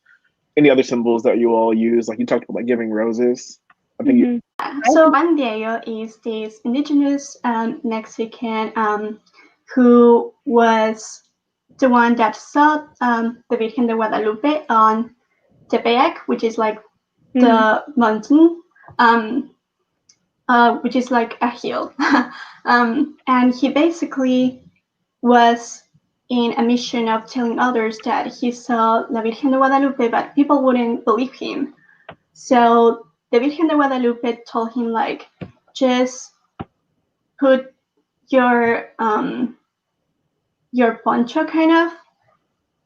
any other symbols that you all use? Like you talked about like giving roses. I think So Juan Diego is this indigenous Mexican who was the one that saw the Virgen de Guadalupe on Tepeyac, which is like the mountain, which is like a hill. And he basically was in a mission of telling others that he saw La Virgen de Guadalupe, but people wouldn't believe him. So the Virgen de Guadalupe told him, like, just put your poncho kind of,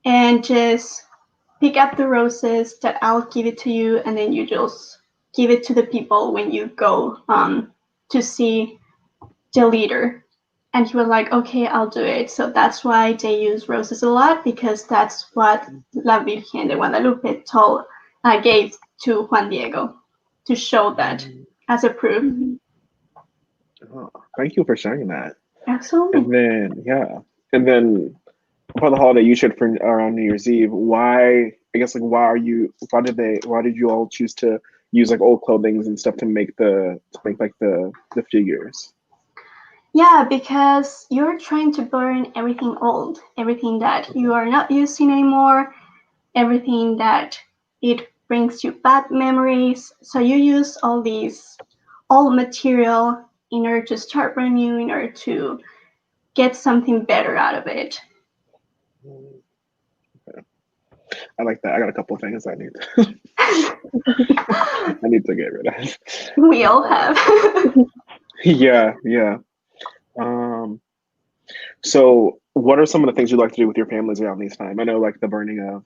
and just pick up the roses that I'll give it to you, and then you just give it to the people when you go to see the leader. And he was like, okay, I'll do it. So that's why they use roses a lot, because that's what La Virgen de Guadalupe gave to Juan Diego to show that as a proof. Oh, thank you for sharing that. Absolutely. And then for the holiday you shared for around New Year's Eve, why did you all choose to use like old clothing and stuff to make the figures? Yeah, because you're trying to burn everything old, everything that you are not using anymore, everything that it brings you bad memories. So you use all these old material in order to start brand new, in order to get something better out of it. Okay. I like that. I got a couple things I need. I need to get rid of. We all have. Yeah. So what are some of the things you like to do with your families around these time? I know like the burning of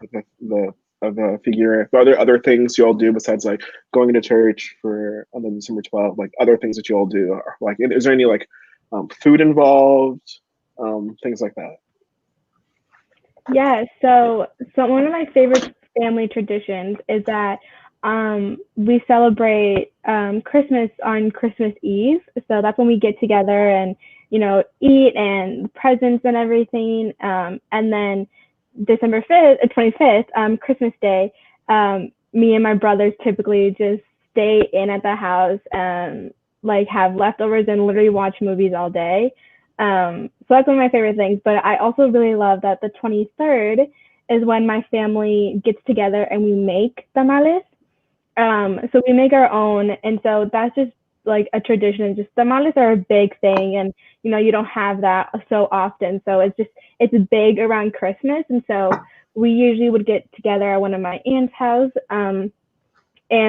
the figure. Are there other things you all do besides like going to church on the December 12th? Like other things that you all do? Like, is there any like food involved? Things like that. Yeah, so one of my favorite family traditions is that we celebrate Christmas on Christmas Eve. So that's when we get together and, eat and presents and everything. And then December 25th, Christmas Day, me and my brothers typically just stay in at the house and like have leftovers and literally watch movies all day. So that's one of my favorite things. But I also really love that the 23rd is when my family gets together and we make tamales. So we make our own. And so that's just like a tradition. Just tamales are a big thing. And, you don't have that so often. So it's big around Christmas. And so we usually would get together at one of my aunt's house. And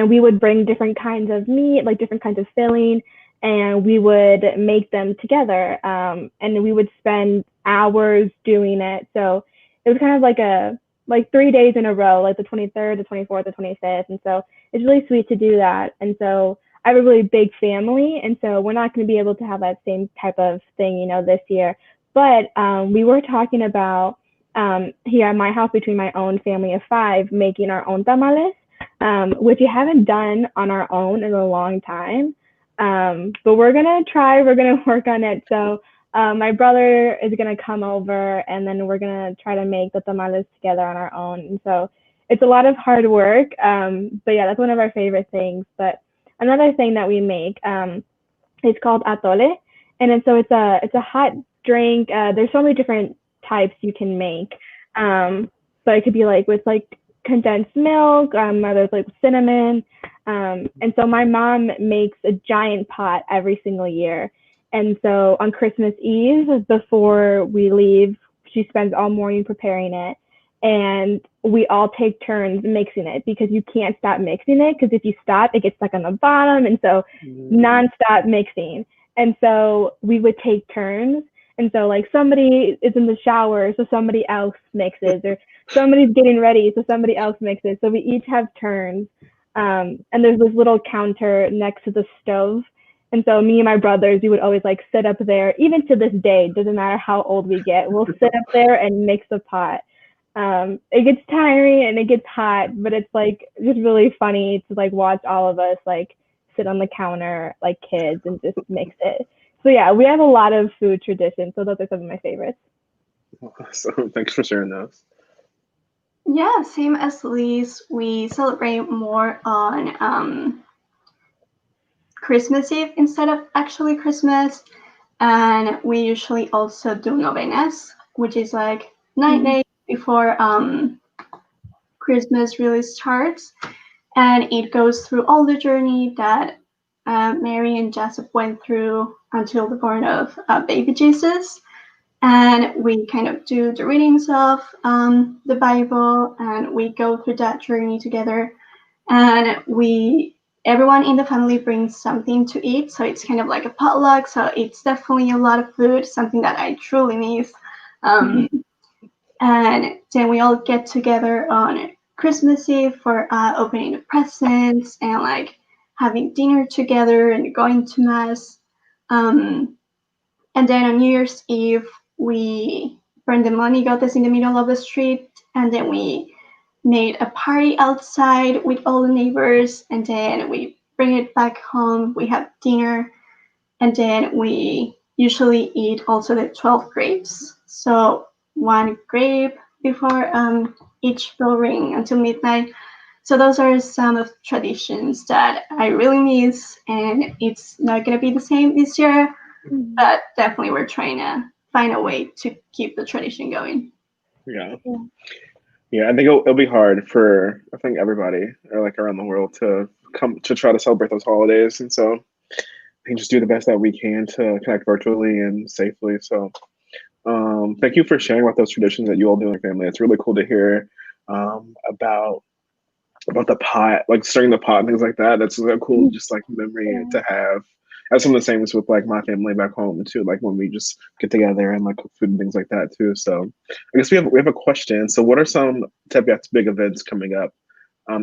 we would bring different kinds of meat, like different kinds of filling, and we would make them together. And we would spend hours doing it. So it was kind of like 3 days in a row, like the 23rd, the 24th, the 25th. And so it's really sweet to do that. And so I have a really big family. And so we're not going to be able to have that same type of thing, this year. But we were talking about here at my house, between my own family of 5, making our own tamales, which we haven't done on our own in a long time. But we're going to work on it. So my brother is going to come over, and then we're going to try to make the tamales together on our own. And so it's a lot of hard work. But yeah, that's one of our favorite things. But another thing that we make is called Atole. And then, so it's a hot drink. There's so many different types you can make. So it could be like with like condensed milk, there's like cinnamon. And so my mom makes a giant pot every single year. And so on Christmas Eve, before we leave, she spends all morning preparing it. And we all take turns mixing it, because you can't stop mixing it, because if you stop, it gets stuck on the bottom. And so nonstop mixing. And so we would take turns. And so like somebody is in the shower, so somebody else mixes, or somebody's getting ready, so somebody else mixes. So we each have turns. And there's this little counter next to the stove. And so me and my brothers, we would always like sit up there, even to this day, doesn't matter how old we get, we'll sit up there and mix the pot. It gets tiring and it gets hot, but it's like just really funny to like watch all of us like sit on the counter like kids and just mix it. So yeah, we have a lot of food traditions. So those are some of my favorites. Awesome. Thanks for sharing those. Yeah, same as Liz. We celebrate more on Christmas Eve instead of actually Christmas. And we usually also do novenas, which is like 9 days before Christmas really starts. And it goes through all the journey that Mary and Joseph went through until the born of baby Jesus. And we kind of do the readings of the Bible, and we go through that journey together. And everyone in the family brings something to eat, so it's kind of like a potluck. So it's definitely a lot of food, something that I truly miss. And then we all get together on Christmas Eve for opening the presents and like having dinner together and going to mass. And then on New Year's Eve, we burned the monigotes in the middle of the street, and then we made a party outside with all the neighbors, and then we bring it back home. We have dinner, and then we usually eat also the 12 grapes. So 1 grape before each bell ring until midnight. So those are some of traditions that I really miss, and it's not gonna be the same this year, but definitely we're trying to find a way to keep the tradition going. Yeah. Yeah, I think it'll be hard for I think everybody or like around the world to come to try to celebrate those holidays, and so we can just do the best that we can to connect virtually and safely. So, thank you for sharing about those traditions that you all do in your family. It's really cool to hear about the pot, like stirring the pot and things like that. That's a cool, just like memory to have. I have some of the same with like my family back home too, like when we just get together and like cook food and things like that too. So I guess we have a question. So what are some Tepeac's big events coming up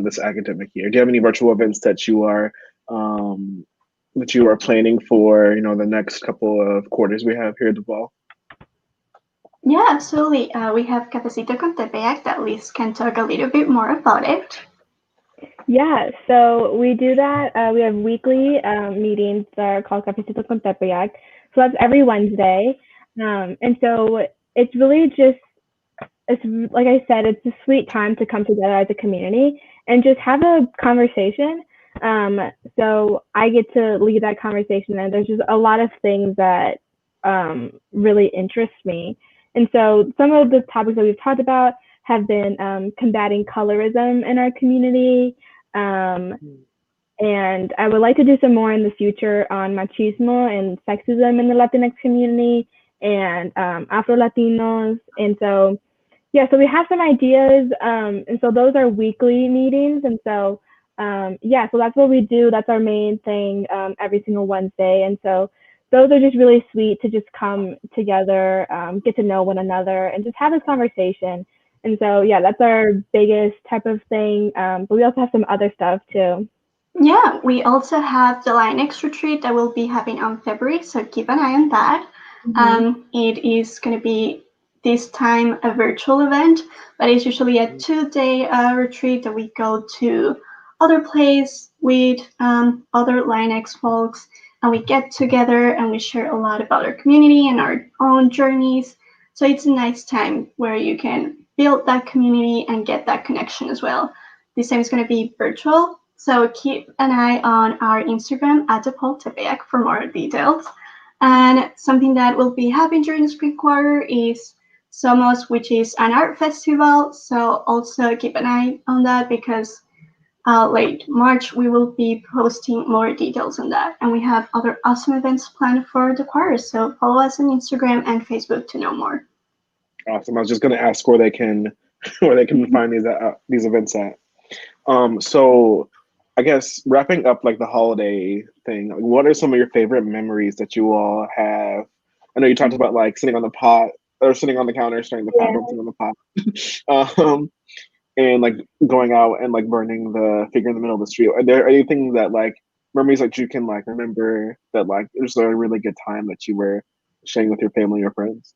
this academic year? Do you have any virtual events that you are planning for, the next couple of quarters we have here at DePaul? Yeah, absolutely. We have Cafecito con Tepeac that Liz can talk a little bit more about it. Yeah, so we do that. We have weekly meetings that are called Cafecito con Tepeac. So that's every Wednesday. And so it's really just, it's like I said, it's a sweet time to come together as a community and just have a conversation. So I get to lead that conversation, and there's just a lot of things that really interest me. And so some of the topics that we've talked about have been combating colorism in our community. And I would like to do some more in the future on machismo and sexism in the Latinx community and Afro-Latinos. And so, yeah, so we have some ideas. And so those are weekly meetings. And so, yeah, so that's what we do. That's our main thing every single Wednesday. And so those are just really sweet to just come together, get to know one another, and just have this conversation. And so, yeah, that's our biggest type of thing. But we also have some other stuff too. Yeah, we also have the Latinx retreat that we'll be having on February, so keep an eye on that. It is going to be this time a virtual event, but it's usually a 2-day retreat that we go to other place with other Latinx folks, and we get together and we share a lot about our community and our own journeys. So it's a nice time where you can build that community and get that connection as well. This time is going to be virtual, so keep an eye on our Instagram at DePaul Tepeac for more details. And something that will be happening during the spring quarter is Somos, which is an art festival. So also keep an eye on that, because late March we will be posting more details on that. And we have other awesome events planned for the quarter. So follow us on Instagram and Facebook to know more. Awesome. I was just going to ask where they can find these events at. So I guess wrapping up like the holiday thing, what are some of your favorite memories that you all have? I know you talked about like sitting on the pot or sitting on the counter, stirring the pot, sitting on the pot, and like going out and like burning the figure in the middle of the street. Are there anything that like memories that you can like remember that like it was a really good time that you were sharing with your family or friends?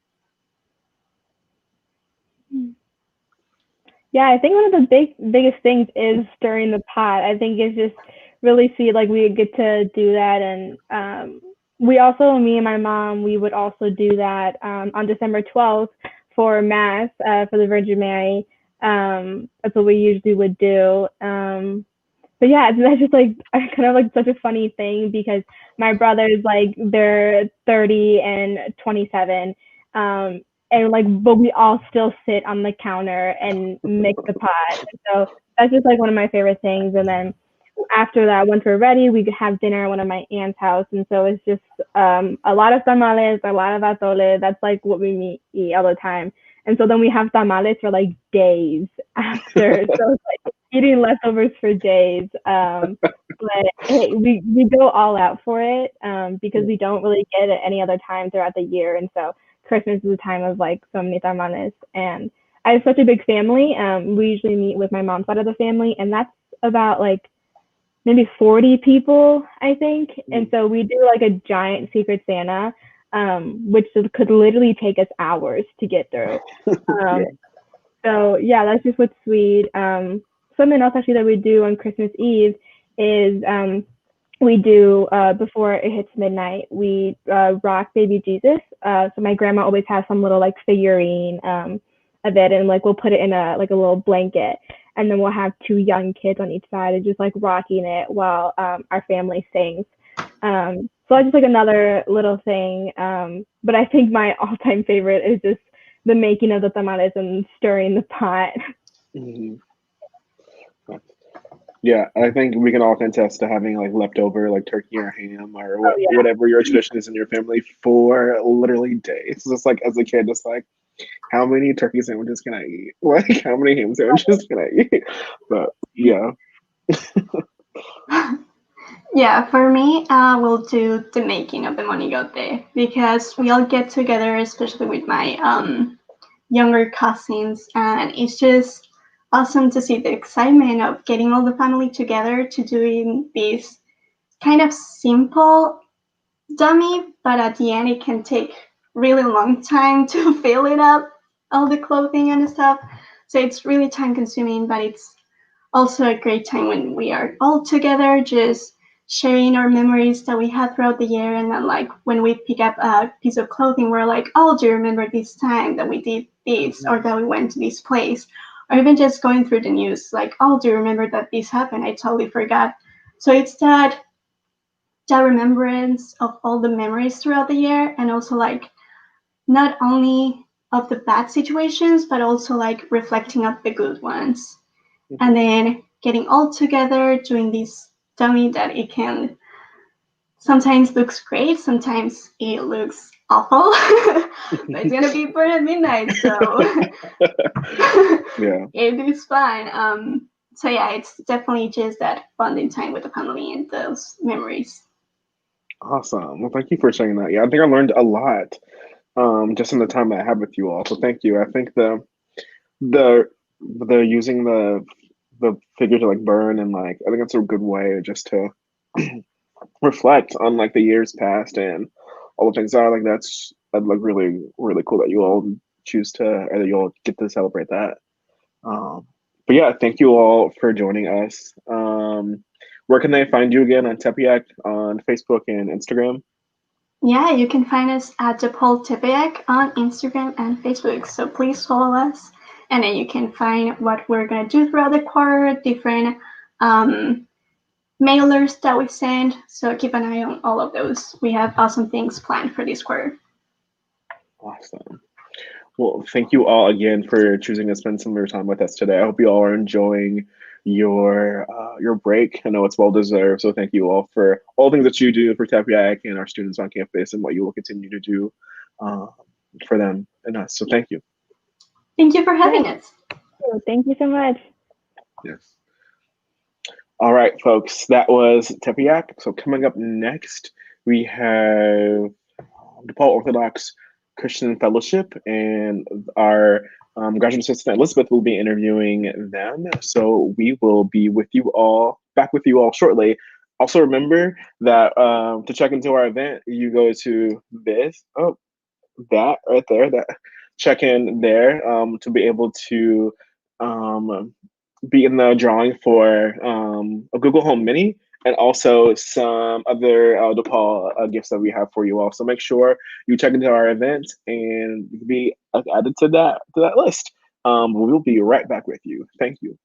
Yeah, I think one of the biggest things is stirring the pot. I think it's just really sweet, like we get to do that. And we also, me and my mom, we would also do that on December 12th for Mass for the Virgin Mary. That's what we usually would do. But yeah, that's just like kind of like such a funny thing, because my brothers, like they're 30 and 27. And like, but we all still sit on the counter and mix the pot. So that's just like one of my favorite things. And then after that, once we're ready, we have dinner at one of my aunt's house. And so it's just a lot of tamales, a lot of atole. That's like what we eat all the time. And so then we have tamales for like days after. So it's like eating leftovers for days. But hey, we go all out for it because we don't really get it any other time throughout the year. And so Christmas is a time of like so many tamales. And I have such a big family. We usually meet with my mom's side of the family, and that's about like maybe 40 people, I think. And so we do like a giant Secret Santa, which could literally take us hours to get through. So yeah, that's just what's sweet. Something else actually that we do on Christmas Eve is we do, before it hits midnight, we rock baby Jesus. So my grandma always has some little like figurine of it, and like we'll put it in a little blanket. and then we'll have two young kids on each side and just like rocking it while our family sings. So that's just like another little thing. But I think my all-time favorite is just the making of the tamales and stirring the pot. Mhm. Yeah, I think we can all contest to having like leftover like turkey or ham or Yeah. whatever your tradition is in your family for literally days. Just like as a kid, just like how many turkey sandwiches can I eat? Like how many ham sandwiches can I eat? But yeah. Yeah, for me, we'll do the making of the monigote because we all get together, especially with my younger cousins, and it's just awesome to see the excitement of getting all the family together to doing this kind of simple dummy, but at the end it can take really long time to fill it up, all the clothing and stuff. So it's really time consuming, but it's also a great time when we are all together, just sharing our memories that we had throughout the year. And then, like, when we pick up a piece of clothing, we're like, oh, do you remember this time that we did this or that we went to this place? Or even just going through the news, like, oh, do you remember that this happened? I totally forgot. So it's that remembrance of all the memories throughout the year, and also like not only of the bad situations, but also like reflecting of the good ones. And then getting all together, doing this dummy that it can sometimes looks great, sometimes it looks awful. But it's gonna be born at midnight, so Yeah. it is fine. So yeah, it's definitely just that bonding time with the family and those memories. Awesome. Well, thank you for sharing that. Yeah, I think I learned a lot just in the time that I had with you all. So thank you. I think the the using the figure to like burn and like I think that's a good way just to reflect on like the years past and all the things that are like that's like really cool that you all choose to or that you all get to celebrate that. But yeah, thank you all for joining us. Where can they find you again on Tepeyac on Facebook and Instagram? Yeah, you can find us at DePaul Tepeyac on Instagram and Facebook. So please follow us, and then you can find what we're gonna do throughout the quarter, different mailers that we send. So keep an eye on all of those. We have awesome things planned for this quarter. Awesome. Well, thank you all again for choosing to spend some of your time with us today. I hope you all are enjoying your break. I know it's well deserved. So thank you all for all the things that you do for Tepeyac and our students on campus and what you will continue to do for them and us. So thank you. Thank you for having us. Thank you so much. Yes. All right, folks, that was Tepeyac. So coming up next, we have DePaul Orthodox Christian Fellowship, and our graduate assistant Elizabeth will be interviewing them. So we will be back with you all shortly. Also, remember that to check into our event, you go to that right there, that check in there to be able to be in the drawing for a Google Home Mini and also some other DePaul gifts that we have for you all. So make sure you check into our event and be added to that list. We will be right back with you. Thank you.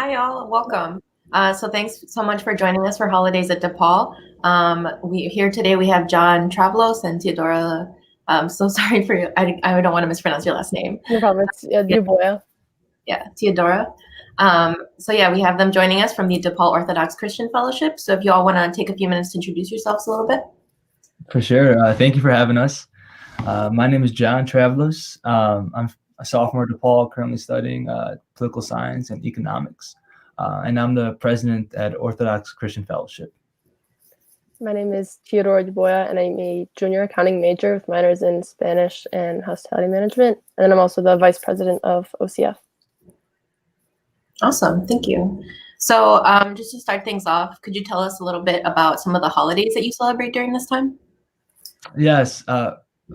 Hi, all. Welcome. So thanks so much for joining us for Holidays at DePaul. Here today we have John Travalos and Teodora. So sorry for you. I don't want to mispronounce your last name. No problem. It's Duboya. Yeah, Teodora. So yeah, we have them joining us from the DePaul Orthodox Christian Fellowship. So if you all want to take a few minutes to introduce yourselves a little bit. For sure. Thank you for having us. My name is John Travalos. I'm a sophomore at DePaul, currently studying political science and economics. And I'm the president at Orthodox Christian Fellowship. My name is Teodora Duboya, and I'm a junior accounting major with minors in Spanish and hospitality management. And then I'm also the vice president of OCF. Awesome. Thank you. So just to start things off, could you tell us a little bit about some of the holidays that you celebrate during this time? Yes.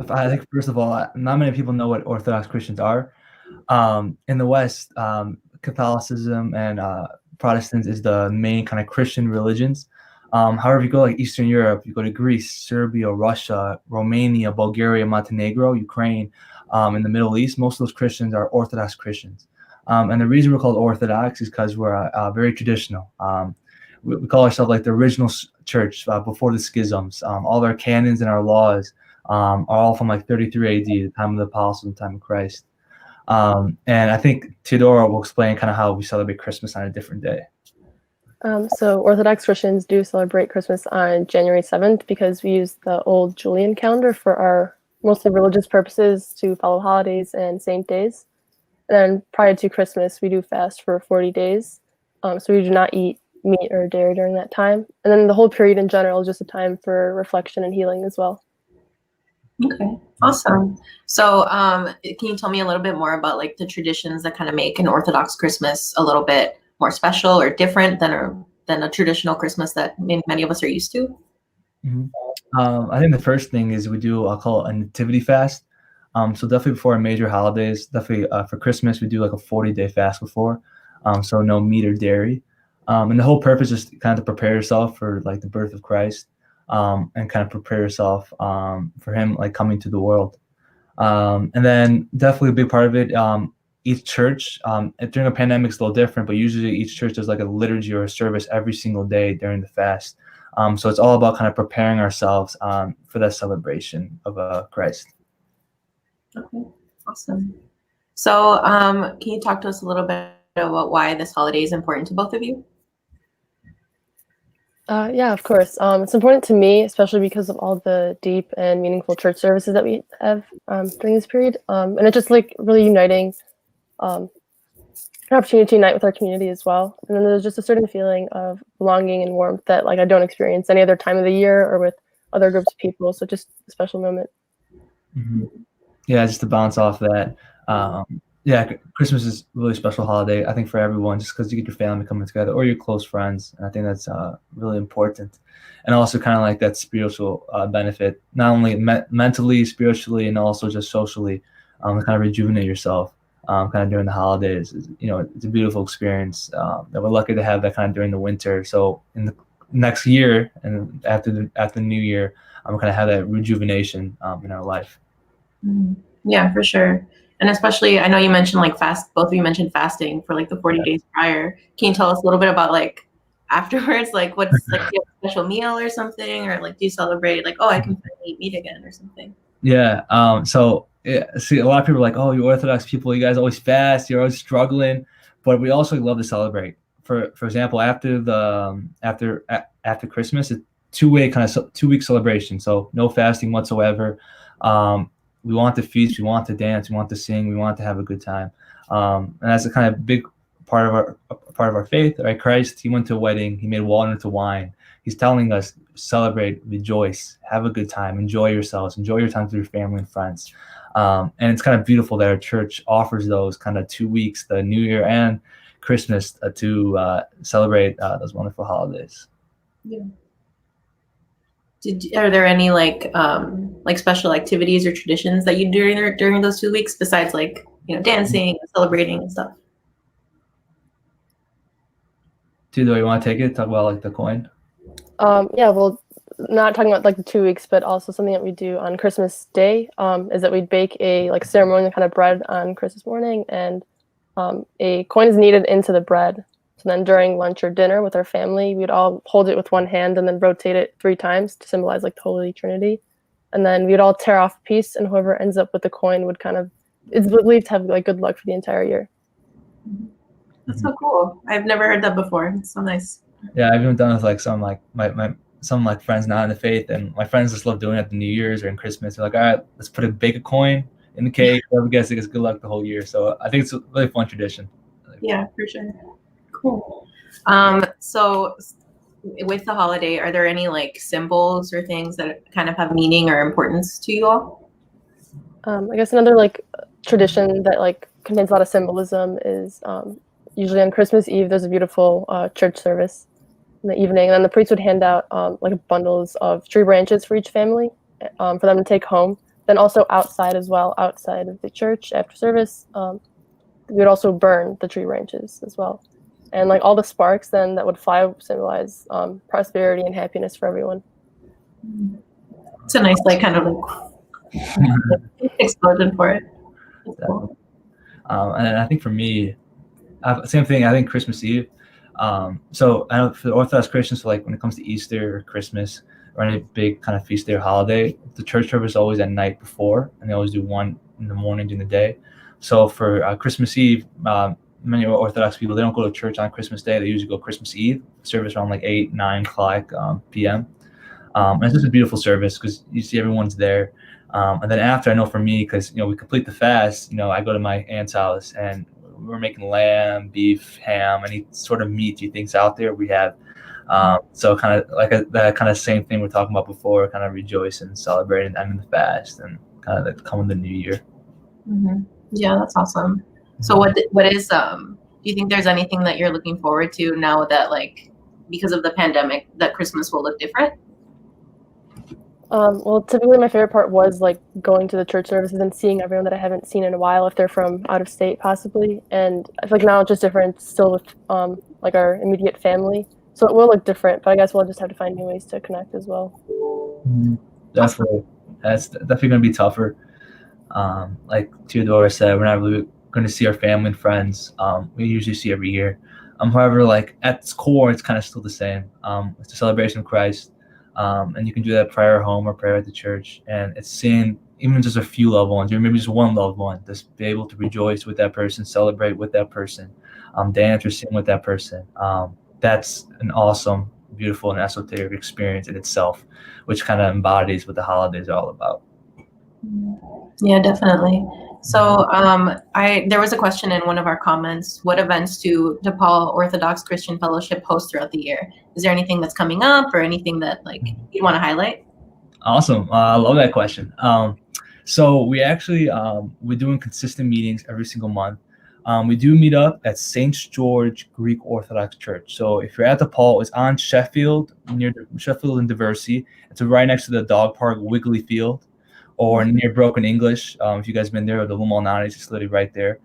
I think, first of all, not many people know what Orthodox Christians are. In the West, Catholicism and Protestants is the main kind of Christian religions. However, if you go like Eastern Europe, you go to Greece, Serbia, Russia, Romania, Bulgaria, Montenegro, Ukraine, in the Middle East, most of those Christians are Orthodox Christians. And the reason we're called Orthodox is because we're very traditional. We call ourselves like the original church before the schisms. All of our canons and our laws are all from like 33 AD, the time of the apostles, the time of Christ. And I think Teodora will explain kind of how we celebrate Christmas on a different day. So Orthodox Christians do celebrate Christmas on January 7th because we use the old Julian calendar for our mostly religious purposes to follow holidays and saint days. And then prior to Christmas, we do fast for 40 days. So we do not eat meat or dairy during that time. And then the whole period in general is just a time for reflection and healing as well. Okay, awesome. So can you tell me a little bit more about like the traditions that kind of make an Orthodox Christmas a little bit more special or different than a traditional Christmas that many of us are used to? Mm-hmm. I think the first thing is I'll call it a nativity fast. So definitely before our major holidays, definitely for Christmas, we do like a 40-day fast before. So no meat or dairy. And the whole purpose is kind of to prepare yourself for like the birth of Christ, and kind of prepare yourself for him like coming to the world. And then definitely a big part of it, each church, during a pandemic it's a little different, but usually each church does like a liturgy or a service every single day during the fast. So it's all about kind of preparing ourselves for that celebration of Christ. Okay, awesome. So can you talk to us a little bit about why this holiday is important to both of you? Yeah, of course. It's important to me, especially because of all the deep and meaningful church services that we have during this period. And it's just like really uniting, an opportunity to unite with our community as well. And then there's just a certain feeling of belonging and warmth that like I don't experience any other time of the year or with other groups of people. So just a special moment. Mm-hmm. Yeah, just to bounce off that. Yeah, Christmas is a really special holiday, I think, for everyone, just because you get your family coming together or your close friends. And I think that's really important. And also kind of like that spiritual benefit, not only mentally, spiritually, and also just socially, to kind of rejuvenate yourself kind of during the holidays. It's a beautiful experience that we're lucky to have that kind of during the winter. So in the next year and after the new year, I'm kind of have that rejuvenation in our life. Yeah, for sure. And especially, I know you mentioned like both of you mentioned fasting for like the 40 days prior. Can you tell us a little bit about like afterwards, like what's like, do you have a special meal or something, or like do you celebrate like, oh, I can finally eat meat again or something? Yeah. See, a lot of people are like, oh, you Orthodox people, you guys always fast, you're always struggling, but we also love to celebrate. For example, after Christmas, it's 2-week celebration. So no fasting whatsoever. We want to feast, we want to dance, we want to sing, we want to have a good time. And that's a kind of big part of our faith, right? Christ, he went to a wedding, he made water into wine. He's telling us, celebrate, rejoice, have a good time, enjoy yourselves, enjoy your time with your family and friends. And it's kind of beautiful that our church offers those kind of 2 weeks, the New Year and Christmas, to celebrate those wonderful holidays. Yeah. Are there any like special activities or traditions that you do during those 2 weeks besides like dancing, celebrating and stuff? Tudo, you want to take it? Talk about like the coin? Yeah, well, not talking about like the 2 weeks, but also something that we do on Christmas Day is that we'd bake a like ceremonial kind of bread on Christmas morning, and a coin is kneaded into the bread, So then during lunch or dinner with our family, we'd all hold it with one hand and then rotate it 3 times to symbolize like the Holy Trinity. And then we'd all tear off a piece, and whoever ends up with the coin would it's believed to have like good luck for the entire year. That's so cool. I've never heard that before. It's so nice. Yeah, I've even done it with like some like some like friends not in the faith, and my friends just love doing it at the New Year's or in Christmas. They're like, all right, let's bake a coin in the cake. Whoever gets it gets good luck the whole year. So I think it's a really fun tradition. Yeah, for sure. Cool. So with the holiday, are there any like symbols or things that kind of have meaning or importance to you all? I guess another like tradition that like contains a lot of symbolism is usually on Christmas Eve there's a beautiful church service in the evening, and then the priest would hand out like bundles of tree branches for each family for them to take home. Then also outside as well, outside of the church after service, we would also burn the tree branches as well. And like all the sparks then that would fly would symbolize prosperity and happiness for everyone. It's a nice like kind of like explosion for it. Cool. And I think for me, same thing. I think Christmas Eve. So I know for the Orthodox Christians, so like when it comes to Easter or Christmas or any big kind of feast day or holiday, the church service is always at night before, and they always do one in the morning during the day. So for Christmas Eve, many Orthodox people, they don't go to church on Christmas Day. They usually go Christmas Eve, service around like 8, 9 o'clock p.m. And it's just a beautiful service because you see everyone's there. And then after, I know for me, because we complete the fast, I go to my aunt's house and we're making lamb, beef, ham, any sort of meaty things out there we have. So kind of like that kind of same thing we're talking about before, kind of rejoice and celebrate and end the fast and kind of like come the new year. Mm-hmm. Yeah, that's awesome. So what is do you think there's anything that you're looking forward to now that like because of the pandemic that Christmas will look different? Well, typically my favorite part was like going to the church services and seeing everyone that I haven't seen in a while, if they're from out of state possibly. And I feel like now it's just different still with like our immediate family. So it will look different, but I guess we'll just have to find new ways to connect as well. Definitely. That's definitely going to be tougher. Like Theodora said, we're not really going to see our family and friends. We usually see every year. However, like at its core, it's kind of still the same. It's the celebration of Christ. And you can do that prayer at home or prayer at the church. And it's seeing even just a few loved ones, or maybe just one loved one, just be able to rejoice with that person, celebrate with that person, dance or sing with that person. That's an awesome, beautiful, and esoteric experience in itself, which kind of embodies what the holidays are all about. Yeah, definitely. So there was a question in one of our comments. What events do DePaul Orthodox Christian Fellowship host throughout the year? Is there anything that's coming up or anything that like you'd want to highlight? Awesome. I love that question. So we actually, we're doing consistent meetings every single month. We do meet up at St. George Greek Orthodox Church. So if you're at DePaul, it's on Sheffield, near Sheffield and Diversey. It's right next to the dog park, Wiggly Field, or near Broken English. If you guys have been there, or the Lumalnani is literally right there.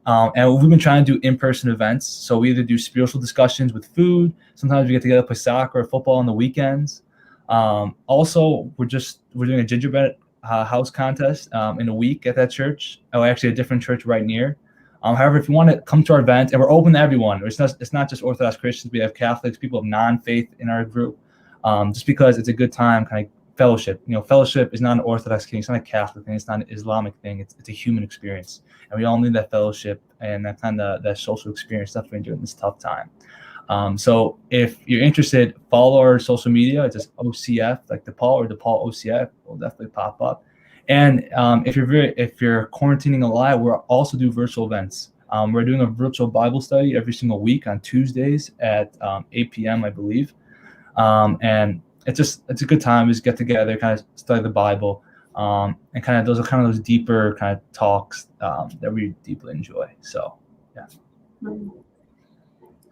And we've been trying to do in-person events. So we either do spiritual discussions with food. Sometimes we get together, play soccer or football on the weekends. Also, we're doing a gingerbread house contest in a week at that church. Oh, actually a different church right near. However, if you want to come to our event, and we're open to everyone. It's not just Orthodox Christians. We have Catholics, people of non-faith in our group. Just because it's a good time, kind of fellowship. Fellowship is not an Orthodox thing. It's not a Catholic thing. It's not an Islamic thing. It's a human experience, and we all need that fellowship and that kind of that social experience, definitely during this tough time. So if you're interested, follow our social media. It's just OCF, like DePaul or DePaul OCF. Will definitely pop up. And if you're quarantining a lot, we'll also do virtual events. We're doing a virtual Bible study every single week on Tuesdays at 8 p.m. I believe. And it's a good time. Just get together, kind of study the Bible, and kind of those deeper kind of talks that we deeply enjoy. So, yeah.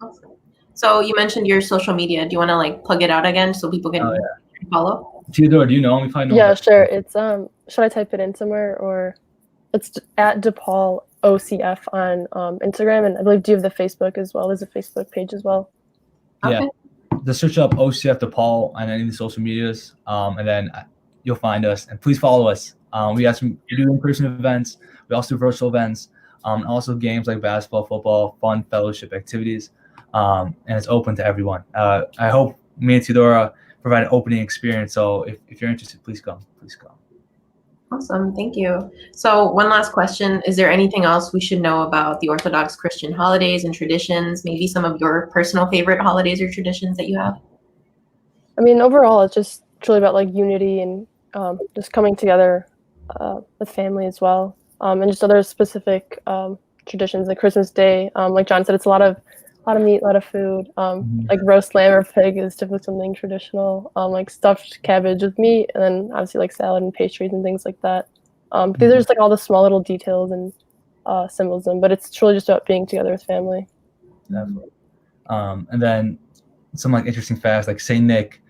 Awesome. So you mentioned your social media. Do you want to like plug it out again so people can follow? Theodore, do you know? We probably know. Yeah, sure. It's should I type it in somewhere, or it's at DePaul OCF on Instagram, and I believe do you have the Facebook as well? There's a Facebook page as well. Yeah. Just search up OCF DePaul on any of the social medias, and then you'll find us. And please follow us. We do in-person events. We also do virtual events. Also games like basketball, football, fun fellowship activities. and it's open to everyone. I hope me and Theodora provide an opening experience. So if you're interested, please come. Please come. Awesome, thank you. So one last question: is there anything else we should know about the Orthodox Christian holidays and traditions? Maybe some of your personal favorite holidays or traditions that you have? I mean, overall, it's just truly about like unity and just coming together with family as well, and just other specific traditions like Christmas Day. Like John said, it's a lot of meat, a lot of food. Like roast lamb or pig is typically something traditional. Like stuffed cabbage with meat, and then obviously like salad and pastries and things like that. But these are just like all the small little details and symbolism. But it's truly just about being together with family. Definitely. And then some like interesting facts, like Saint Nick.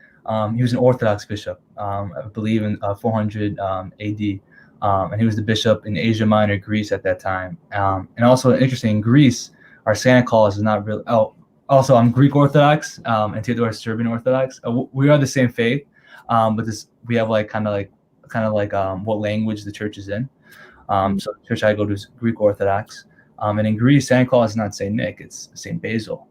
He was an Orthodox bishop, I believe in 400 AD, and he was the bishop in Asia Minor, Greece at that time. And also interesting, in Greece, our Santa Claus is not really. Oh, also I'm Greek Orthodox, and Theodore is Serbian Orthodox. We are the same faith, but we have like kind of like what language the church is in. So the church I go to is Greek Orthodox, and in Greece, Santa Claus is not Saint Nick; it's Saint Basil.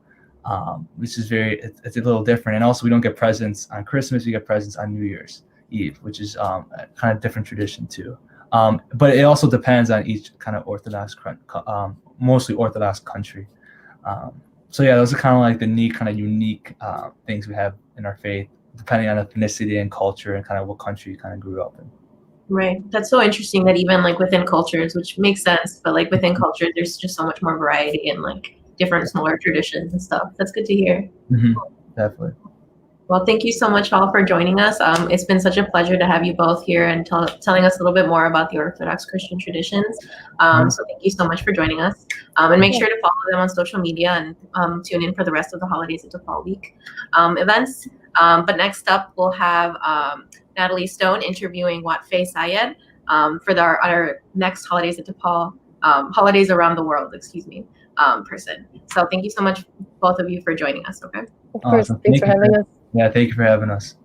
Which is it's a little different. And also we don't get presents on Christmas, we get presents on New Year's Eve, which is a kind of different tradition too. But it also depends on each kind of Orthodox, mostly Orthodox country. So yeah, those are kind of like the unique things we have in our faith, depending on ethnicity and culture and kind of what country you kind of grew up in. Right. That's so interesting that even like within cultures, which makes sense, but like within cultures, there's just so much more variety and like different smaller traditions and stuff. That's good to hear. Definitely. Well, thank you so much all for joining us. It's been such a pleasure to have you both here and telling us a little bit more about the Orthodox Christian traditions. So thank you so much for joining us. And make sure to follow them on social media and tune in for the rest of the Holidays at DePaul week events. But next up, we'll have Natalie Stone interviewing Watfei Sayed for our next Holidays at DePaul, Holidays Around the World, person. So thank you so much, both of you, for joining us. Okay. Of course. Awesome. Thanks for having us. Yeah, thank you for having us.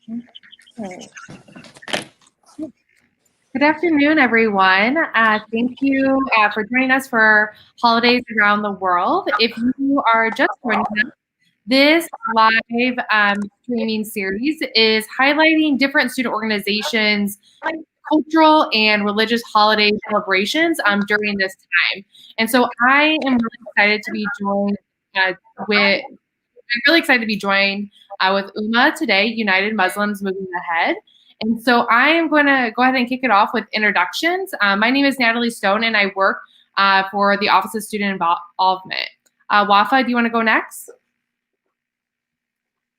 Okay. Good afternoon, everyone. Thank you for joining us for Holidays Around the World. If you are just joining us, this live streaming series is highlighting different student organizations' cultural and religious holiday celebrations during this time. And so I am really excited to be joined with I'm really excited to be joined with UMA today, United Muslims Moving Ahead. And so I am going to go ahead and kick it off with introductions. My name is Natalie Stone, and I work for the Office of Student Involvement. Wafa, do you want to go next?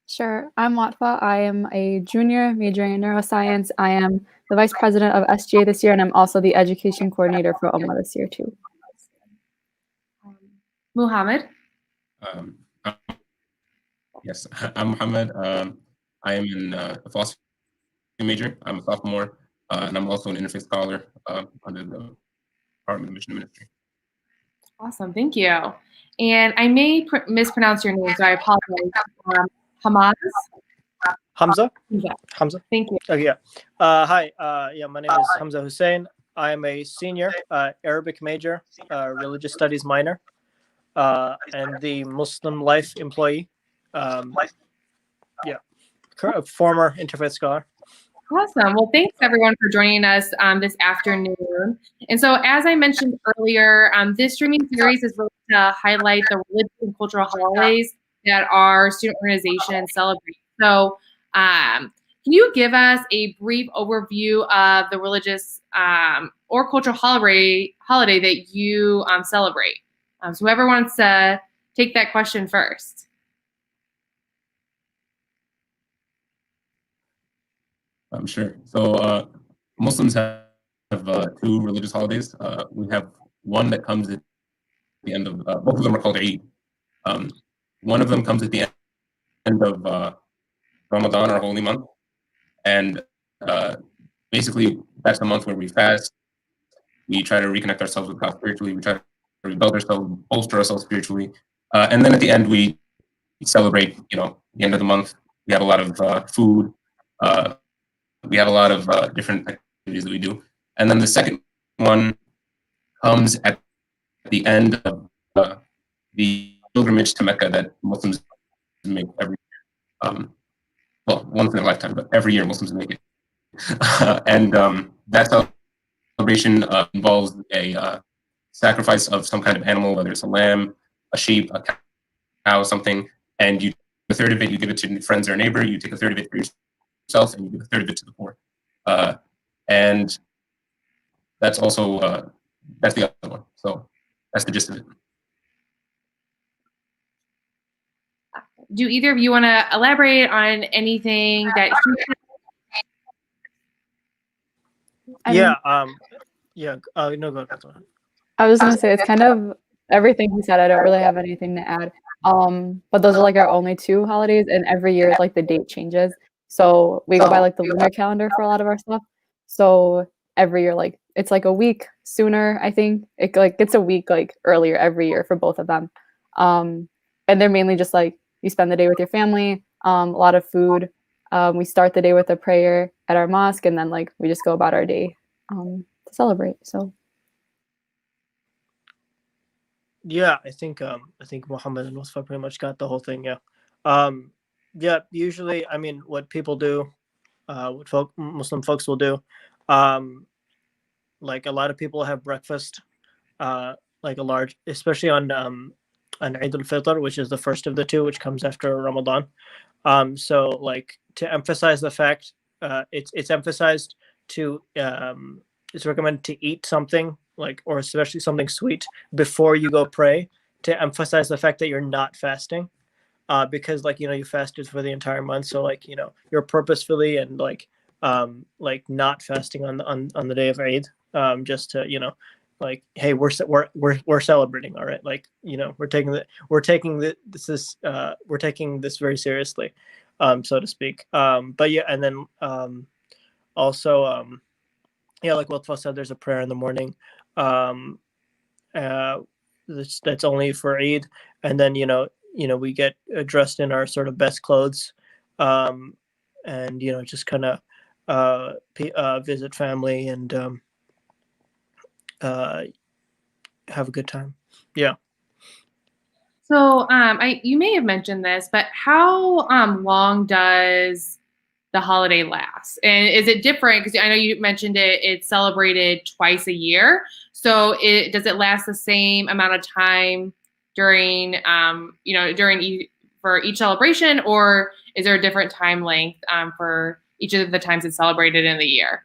Sure. I'm Watfa. I am a junior majoring in neuroscience. I am the vice president of SGA this year, and I'm also the education coordinator for UMA this year, too. Muhammad? Yes, I'm Muhammad. I am in a philosophy major. I'm a sophomore, and I'm also an interfaith scholar under the Department of Mission and Ministry. Awesome, thank you. And I may mispronounce your name, so I apologize. Hamaz? Hamza? Yeah. Hamza? Thank you. Oh, yeah. Hi. Yeah, my name is Hamza Hussein. I am a senior Arabic major, religious studies minor, and the Muslim Life employee. Yeah, former interfaith scholar. Awesome. Well, thanks everyone for joining us this afternoon. And so, as I mentioned earlier, this streaming series is really to highlight the religious and cultural holidays that our student organizations celebrate. So, can you give us a brief overview of the religious or cultural holiday that you celebrate? So, whoever wants to take that question first. Sure. So Muslims have two religious holidays. We have one that comes at the end of, both of them are called Eid. One of them comes at the end of Ramadan, our holy month. And basically, that's the month where we fast. We try to reconnect ourselves with God spiritually. We try to rebuild ourselves, bolster ourselves spiritually. And then at the end, we celebrate, the end of the month. We have a lot of food. We have a lot of different activities that we do. And then the second one comes at the end of the pilgrimage to Mecca that Muslims make every year. Well, once in a lifetime, but every year Muslims make it. And that celebration involves a sacrifice of some kind of animal, whether it's a lamb, a sheep, a cow, something. And a third of it, you give it to friends or a neighbor. You take a third of it for yourself, and you give a third of it to the poor. And that's also that's the other one. So that's the gist of it. Do either of you want to elaborate on anything that Yeah. Yeah. No, go ahead. I was going to say, it's kind of everything he said. I don't really have anything to add. But those are like our only two holidays, and every year like the date changes. So we go by like the lunar calendar for a lot of our stuff. So every year, like it's like a week sooner, I think. It like gets a week like earlier every year for both of them. And they're mainly just like you spend the day with your family, a lot of food. We start the day with a prayer at our mosque, and then like we just go about our day to celebrate. So yeah, I think Muhammad and Wasfa pretty much got the whole thing. Yeah. Yeah, usually, I mean, what people do, what Muslim folks will do, like a lot of people have breakfast, like a large, especially on Eid al-Fitr, which is the first of the two, which comes after Ramadan. So like to emphasize the fact, it's emphasized to, it's recommended to eat something like, or especially something sweet before you go pray, to emphasize the fact that you're not fasting. Because like, you fasted for the entire month. So like, you're purposefully and like not fasting on the day of Eid, just to, like, hey, we're celebrating. All right. Like, we're taking this very seriously, so to speak. But yeah. And then, also, yeah, like Wiltfa said, there's a prayer in the morning, that's only for Eid. And then, we get dressed in our sort of best clothes, and just kind of visit family and have a good time. Yeah. So you may have mentioned this, but how long does the holiday last? And is it different? Because I know you mentioned it's celebrated twice a year. So does it last the same amount of time during, for each celebration, or is there a different time length for each of the times it's celebrated in the year?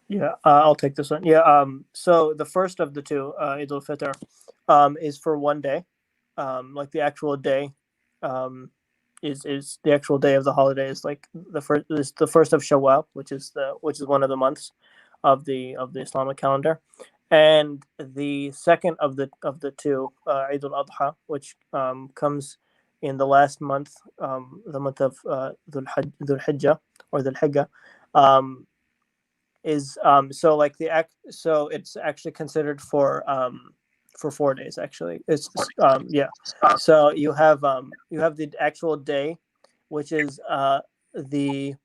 Yeah, I'll take this one. Yeah, so the first of the two, Eid al-Fitr, is for one day. Like the actual day is the actual day of the holiday is like the first of Shawwal, which is one of the months of the Islamic calendar, and the second of the two, Eid al-Adha, which comes in the last month, the month of Dhul Hijjah or Dhul Hijjah, is so it's actually considered for 4 days. Actually, it's yeah. So you have the actual day, which is the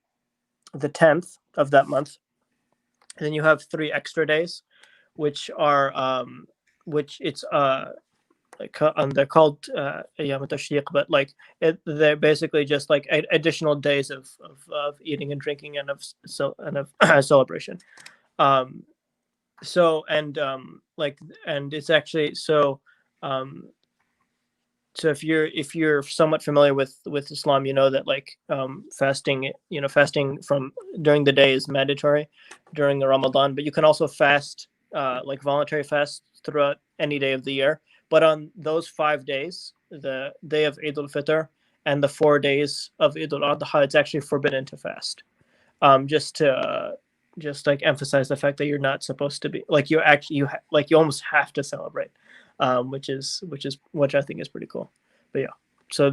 10th of that month, and then you have 3 extra days, which are which it's they're called Ayyam Tashriq, but like they're basically just like additional days of eating and drinking and of celebration. So and it's actually so so if you're somewhat familiar with Islam, you know that like fasting from during the day is mandatory during the Ramadan, but you can also fast like voluntary fast throughout any day of the year. But on those 5 days, the day of Eid al-Fitr and the 4 days of Eid al-Adha, it's actually forbidden to fast. Just to like emphasize the fact that you're not supposed to be like you almost have to celebrate, which I think is pretty cool. But yeah, so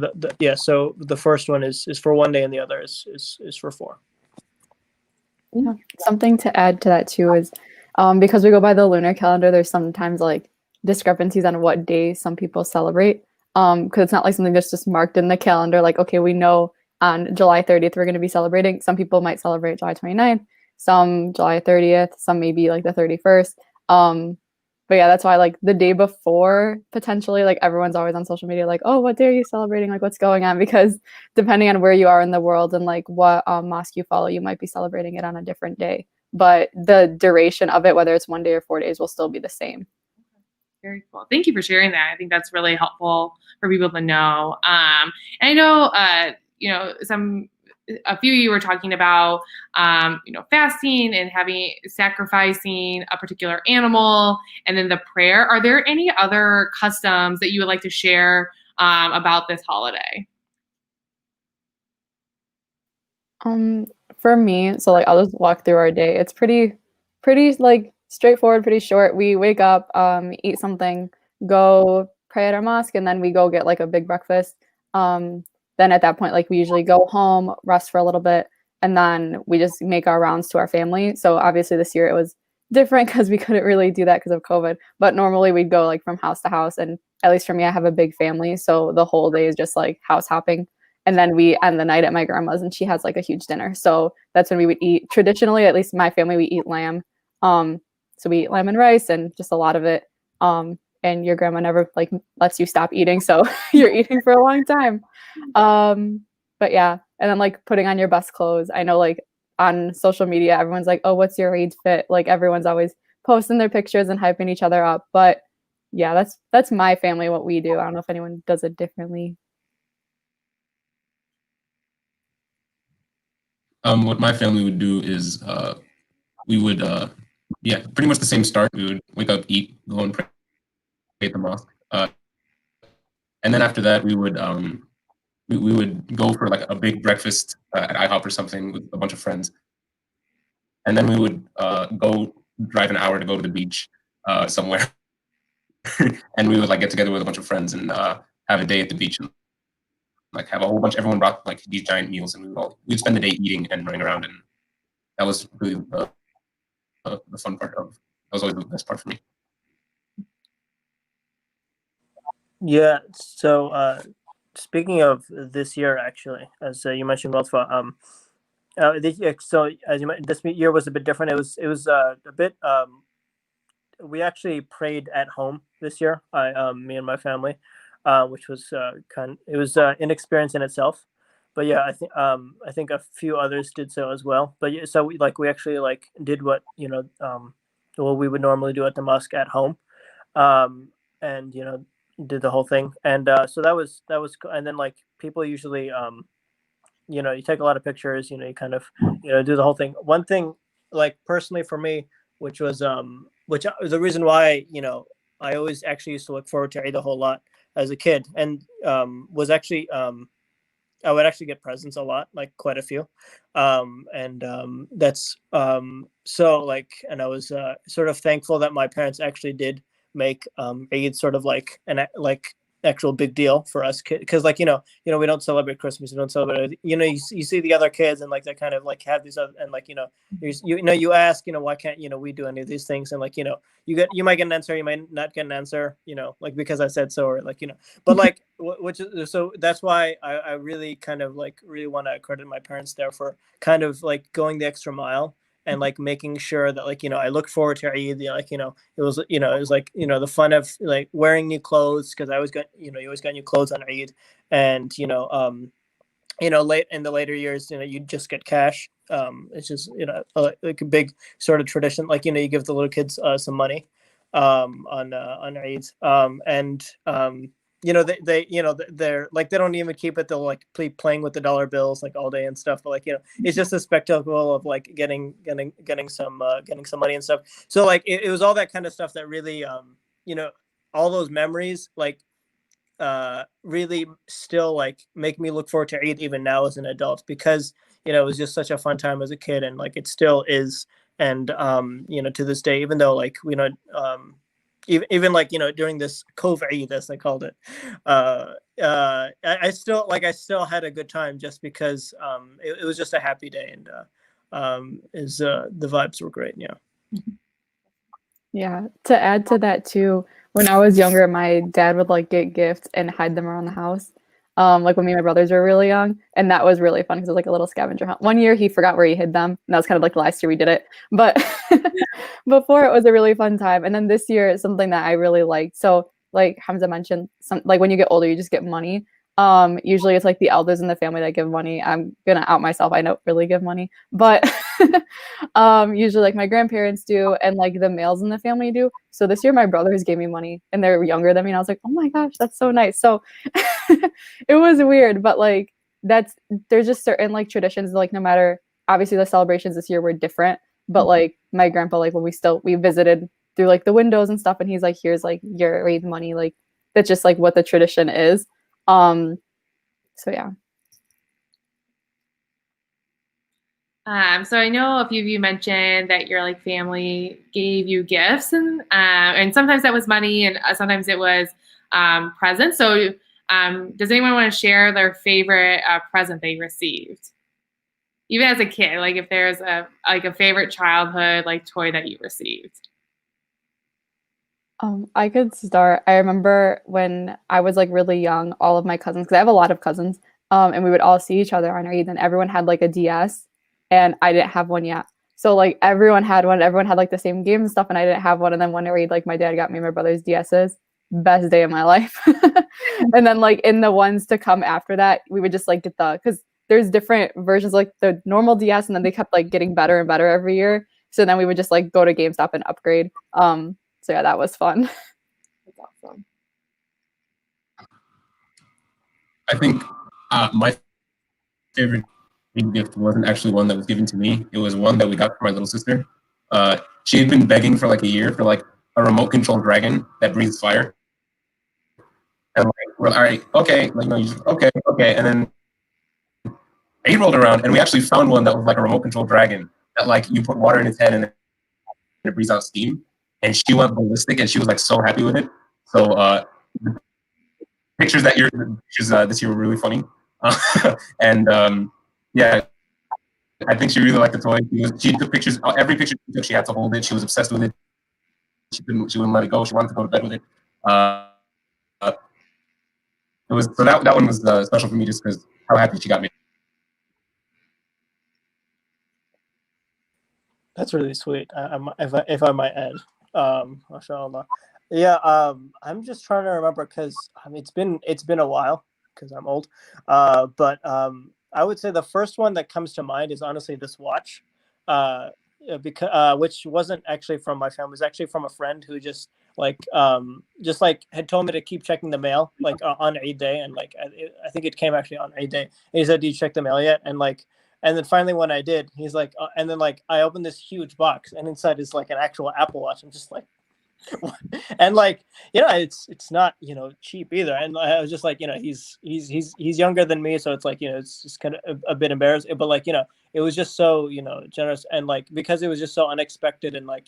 so the first one is for 1 day and the other is for 4. Yeah. Something to add to that too is because we go by the lunar calendar, there's sometimes like discrepancies on what day some people celebrate, because it's not like something that's just marked in the calendar like, okay, we know on July 30th we're going to be celebrating. Some people might celebrate July 29th, some July 30th, some maybe like the 31st. But yeah, that's why like the day before, potentially like everyone's always on social media like, oh, what day are you celebrating, like what's going on, because depending on where you are in the world and like what mosque you follow, you might be celebrating it on a different day, but the duration of it, whether it's 1 day or 4 days, will still be the same. Very cool. Thank you for sharing that. I think that's really helpful for people to know. And I know, a few of you were talking about, fasting and sacrificing a particular animal, and then the prayer. Are there any other customs that you would like to share about this holiday? For me, so like I'll just walk through our day. It's pretty like straightforward, pretty short. We wake up, eat something, go pray at our mosque, and then we go get like a big breakfast. Then at that point, like we usually go home, rest for a little bit, and then we just make our rounds to our family. So obviously this year it was different because we couldn't really do that because of COVID. But normally we'd go like from house to house, and at least for me, I have a big family, so the whole day is just like house hopping. And then we end the night at my grandma's, and she has like a huge dinner. So that's when we would eat. Traditionally, at least my family, we eat lamb. So we eat lamb and rice and just a lot of it. And your grandma never like lets you stop eating, so you're eating for a long time. But yeah, and then like putting on your best clothes. I know like on social media, everyone's like, oh, what's your Eid fit? Like everyone's always posting their pictures and hyping each other up. But yeah, that's my family, what we do. I don't know if anyone does it differently. What my family would do is we would pretty much the same start. We would wake up, eat, go and pray at the mosque, and then after that we would go for like a big breakfast at IHOP or something with a bunch of friends, and then we would go drive an hour to go to the beach somewhere, and we would like get together with a bunch of friends and have a day at the beach and like have a whole bunch. Everyone brought like these giant meals, and we'd spend the day eating and running around, and that was really the fun part of. That was always the best part for me. Yeah. So speaking of this year, actually, as you mentioned, Welfa, so as you mentioned, this year was a bit different. It was a bit. We actually prayed at home this year. Me and my family, which was it was an experience in itself. But yeah, I think a few others did so as well. But yeah, so we actually did what what we would normally do at the mosque at home, and did the whole thing. And so that was and then people usually you take a lot of pictures. You kind of do the whole thing. One thing, personally for me, which was the reason why I always actually used to look forward to Eid a whole lot as a kid, and was actually I would actually get presents a lot, quite a few, and that's so and I was sort of thankful that my parents actually did make Eid sort of actual big deal for us, because we don't celebrate Christmas, we don't celebrate, you see the other kids, and they kind of have these other, and you ask, why can't we do any of these things, and you might get an answer, you might not get an answer, because I said so, or but which is, so that's why I really kind of really want to credit my parents there for kind of going the extra mile, and making sure that I look forward to Eid. It was the fun of wearing new clothes, because I always got you always got new clothes on Eid, and late in the later years you just get cash. It's just a big sort of tradition, you give the little kids some money on Eid, and they're they don't even keep it, they'll playing with the dollar bills all day and stuff, but it's just a spectacle of getting some money and stuff. So it was all that kind of stuff that really all those memories really still make me look forward to Eid even now as an adult, because it was just such a fun time as a kid, and it still is, and to this day, even though even during this COVID, as I called it, I still had a good time, just because it was just a happy day, and the vibes were great. Yeah, to add to that too, when I was younger, my dad would get gifts and hide them around the house. When me and my brothers were really young, and that was really fun because it was a little scavenger hunt. One year he forgot where he hid them, and that was kind of the last year we did it. But before, it was a really fun time. And then this year is something that I really liked. So Hamza mentioned, when you get older, you just get money. Usually it's the elders in the family that give money. I'm gonna out myself. I don't really give money, but usually my grandparents do, and the males in the family do. So this year my brothers gave me money, and they're younger than me, and I was like, oh my gosh, that's so nice. So it was weird, but there's just certain traditions, no matter, obviously the celebrations this year were different, but my grandpa, when we visited through the windows and stuff, and he's here's your Eid money, that's just what the tradition is. So yeah. So I know a few of you mentioned that your family gave you gifts, and sometimes that was money, and sometimes it was presents. So does anyone want to share their favorite present they received, even as a kid? If there's a favorite childhood toy that you received. I could start. I remember when I was really young, all of my cousins, because I have a lot of cousins, and we would all see each other on Eid, and everyone had a DS, and I didn't have one yet. So everyone had one, everyone had the same games and stuff, and I didn't have one. And then one Eid, my dad got me and my brother's DSs. Best day of my life. And then in the ones to come after that, we would just get because there's different versions, the normal DS, and then they kept getting better and better every year. So then we would just go to GameStop and upgrade. So yeah, that was fun. That's awesome. I think my favorite gift wasn't actually one that was given to me. It was one that we got for my little sister. She had been begging for a year for a remote control dragon that breathes fire. And we're all right, okay, okay. And then Eid rolled around, and we actually found one that was a remote control dragon that you put water in its head and it breathes out steam. And she went ballistic, and she was so happy with it. So pictures this year were really funny. And yeah, I think she really liked the toy. She took pictures. Every picture she took, she had to hold it. She was obsessed with it. She wouldn't let it go. She wanted to go to bed with it. it was so that one was special for me just because how happy she got me. That's really sweet. If I might add, mashallah. Yeah, I'm just trying to remember because I mean it's been a while because I'm old. But I would say the first one that comes to mind is honestly this watch, because which wasn't actually from my family. It was actually from a friend who just had told me to keep checking the mail like on Eid day, and like I think it came actually on Eid day. And he said, "Do you check the mail yet?" And then finally, when I did, he's like, and then like I opened this huge box, and inside is like an actual Apple Watch. I'm just like, what? And like, it's not cheap either. And I was just like, he's younger than me, so it's like it's just kind of a bit embarrassing. But like it was just so generous, and like because it was just so unexpected, and like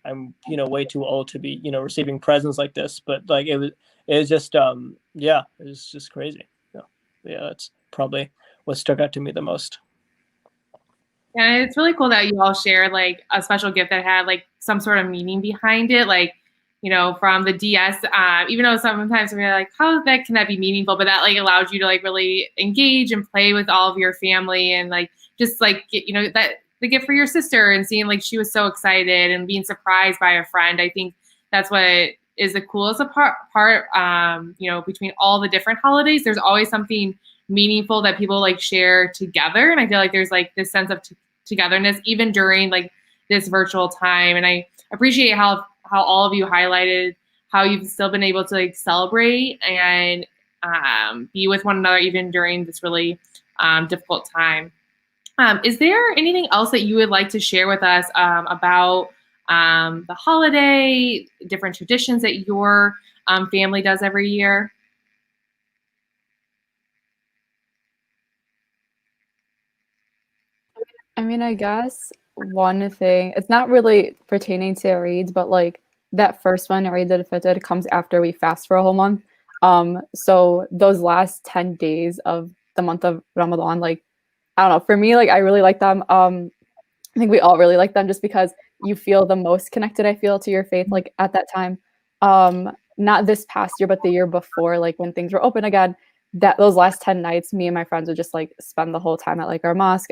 I'm way too old to be receiving presents like this. But like it was just yeah, it was just crazy. Yeah, that's probably what stuck out to me the most. Yeah, it's really cool that you all share like a special gift that had like some sort of meaning behind it, like from the DS. Even though sometimes we're like, how can that be meaningful? But that like allowed you to like really engage and play with all of your family, and like just like that the gift for your sister, and seeing like she was so excited and being surprised by a friend. I think that's what is the coolest part. Between all the different holidays, there's always something meaningful that people like share together, and I feel like there's like this sense of togetherness even during like this virtual time. And I appreciate how all of you highlighted how you've still been able to like celebrate and be with one another even during this really difficult time. Is there anything else that you would like to share with us about the holiday, different traditions that your family does every year? I mean, I guess one thing, it's not really pertaining to Eid, but like that first one, Eid al-Fitr, comes after we fast for a whole month. So those last 10 days of the month of Ramadan, like, I don't know, for me, like I really like them. I think we all really like them just because you feel the most connected, I feel, to your faith, like at that time. Not this past year, but the year before, like when things were open again, those last 10 nights, me and my friends would just like spend the whole time at like our mosque.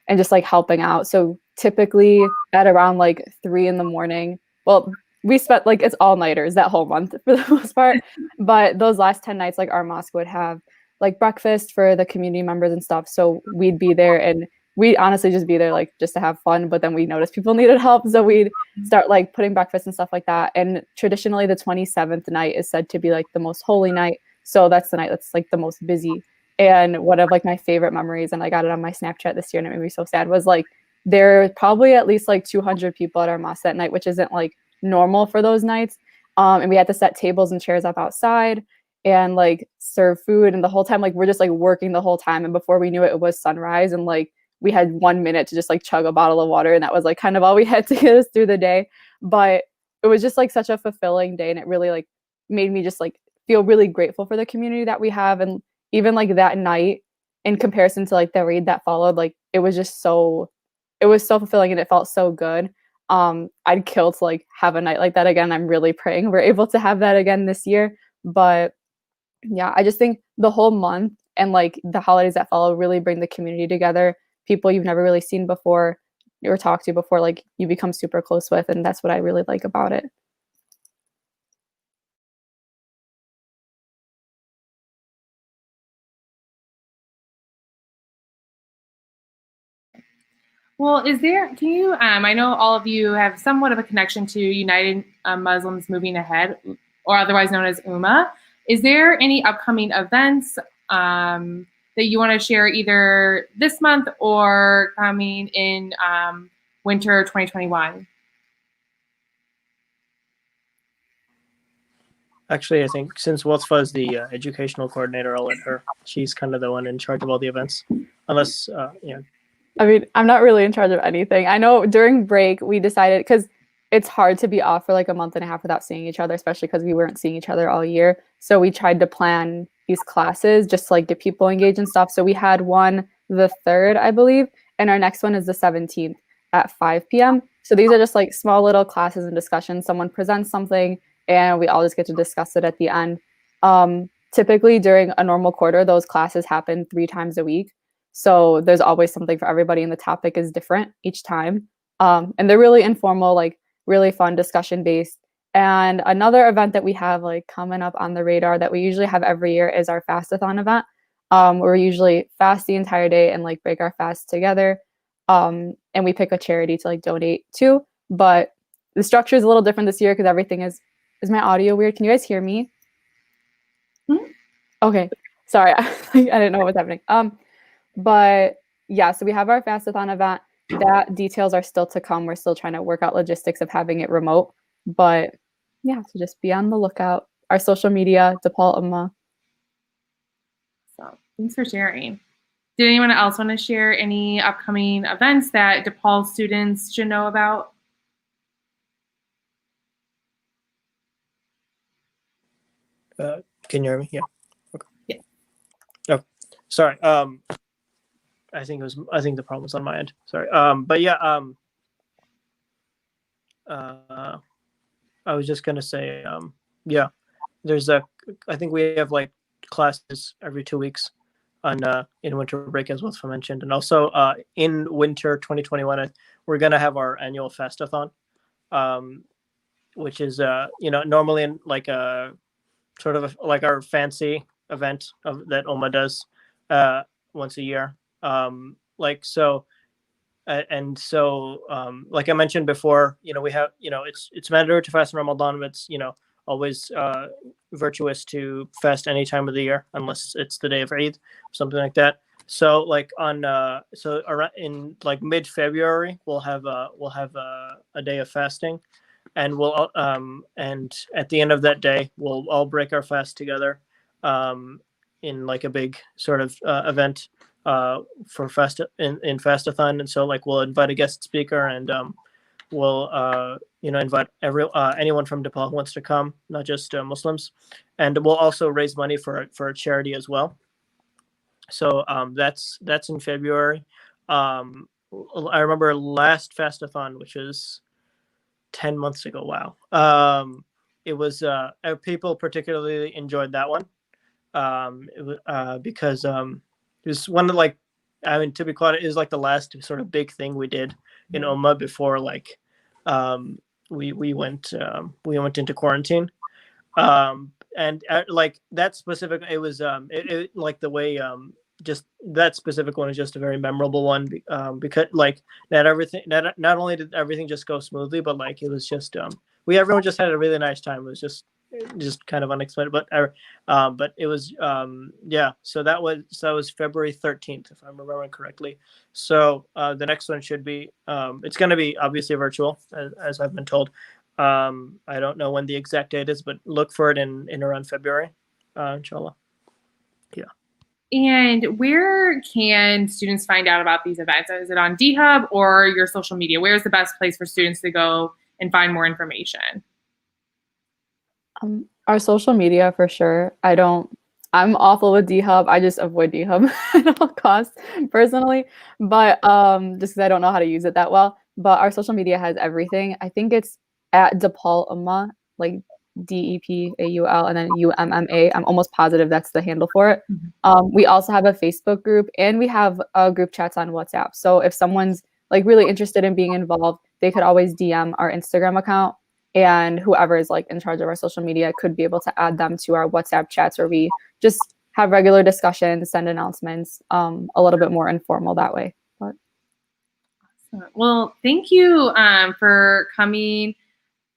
And just like helping out. So typically at around like 3 a.m, well, we spent like it's all-nighters that whole month for the most part. But those last 10 nights, like our mosque would have like breakfast for the community members and stuff. So we'd be there, and we'd honestly just be there like just to have fun. But then we noticed people needed help, so we'd start like putting breakfast and stuff like that. And traditionally the 27th night is said to be like the most holy night. So that's the night that's like the most busy. And one of like my favorite memories, and I got it on my Snapchat this year and it made me so sad, was like there are probably at least like 200 people at our mosque that night, which isn't like normal for those nights. And we had to set tables and chairs up outside and like serve food. And the whole time, like we're just like working the whole time. And before we knew it, it was sunrise. And like we had 1 minute to just like chug a bottle of water. And that was like kind of all we had to get us through the day. But it was just like such a fulfilling day. And it really like made me just like feel really grateful for the community that we have. And even like that night, in comparison to like the Eid that followed, like it was so fulfilling and it felt so good. I'd kill to like have a night like that again. I'm really praying we're able to have that again this year. But yeah, I just think the whole month and like the holidays that follow really bring the community together. People you've never really seen before or talked to before, like you become super close with, and that's what I really like about it. Well, can you, I know all of you have somewhat of a connection to United Muslims Moving Ahead, or otherwise known as UMA. Is there any upcoming events that you want to share either this month or coming in winter 2021? Actually, I think since Watfa is the educational coordinator, I'll let her. She's kind of the one in charge of all the events. Unless, I mean, I'm not really in charge of anything. I know during break we decided, because it's hard to be off for like a month and a half without seeing each other, especially because we weren't seeing each other all year. So we tried to plan these classes just to like get people engaged and stuff. So we had one the 3rd, I believe, and our next one is the 17th at 5 p.m. So these are just like small little classes and discussions. Someone presents something and we all just get to discuss it at the end. typically during a normal quarter, those classes happen 3 times a week. So there's always something for everybody, and the topic is different each time. And they're really informal, like really fun, discussion based. And another event that we have like coming up on the radar that we usually have every year is our fastathon event. Where we usually fast the entire day and like break our fast together. And we pick a charity to like donate to. But the structure is a little different this year because everything is my audio weird? Can you guys hear me? Okay, sorry, I didn't know what was happening. But yeah, so we have our fastathon event. That details are still to come. We're still trying to work out logistics of having it remote. But yeah, so just be on the lookout. Our social media, DePaul Umma. So thanks for sharing. Did anyone else want to share any upcoming events that DePaul students should know about? Can you hear me? Yeah. Okay. Yeah. Oh, sorry. I think the problem was on my end. Sorry. But yeah. I was just gonna say. Yeah. I think we have like classes every 2 weeks on in winter break, as well as I mentioned, and also in winter 2021 we're gonna have our annual fastathon, which is normally in like a sort of like our fancy event that OMA does once a year, like I mentioned before, we have it's mandatory to fast in Ramadan, but it's always virtuous to fast any time of the year unless it's the day of Eid, something like that. So like around in like mid-February we'll have a day of fasting, and we'll and at the end of that day we'll all break our fast together in like a big sort of event for in fastathon. And so like we'll invite a guest speaker, and we'll invite anyone from DePaul who wants to come, not just Muslims, and we'll also raise money for a charity as well. So that's in February. I remember last fastathon, which was 10 months ago. Wow. It was people particularly enjoyed that one. Because it was one of like, to be quite, it was like the last sort of big thing we did in OMA before like we went into quarantine. And like that specific, it was it like the way just that specific one is just a very memorable one, because like not only did everything just go smoothly, but like it was just everyone just had a really nice time. It was just kind of unexpected, but it was so that was February 13th, if I'm remembering correctly. So the next one should be it's going to be obviously virtual, as I've been told. I don't know when the exact date is, but look for it in around February, inshallah. Yeah. And where can students find out about these events? Is it on D-Hub or your social media? Where's the best place for students to go and find more information? Our social media for sure. I'm awful with D-Hub. I just avoid D-Hub at all costs personally, but just because I don't know how to use it that well. But our social media has everything. I think it's at DePaul Umma, like DEPAUL and then UMMA. I'm almost positive that's the handle for it. We also have a Facebook group, and we have group chats on WhatsApp. So if someone's like really interested in being involved, they could always DM our Instagram account, and whoever is like in charge of our social media could be able to add them to our WhatsApp chats, where we just have regular discussions, send announcements, a little bit more informal that way. But well, thank you for coming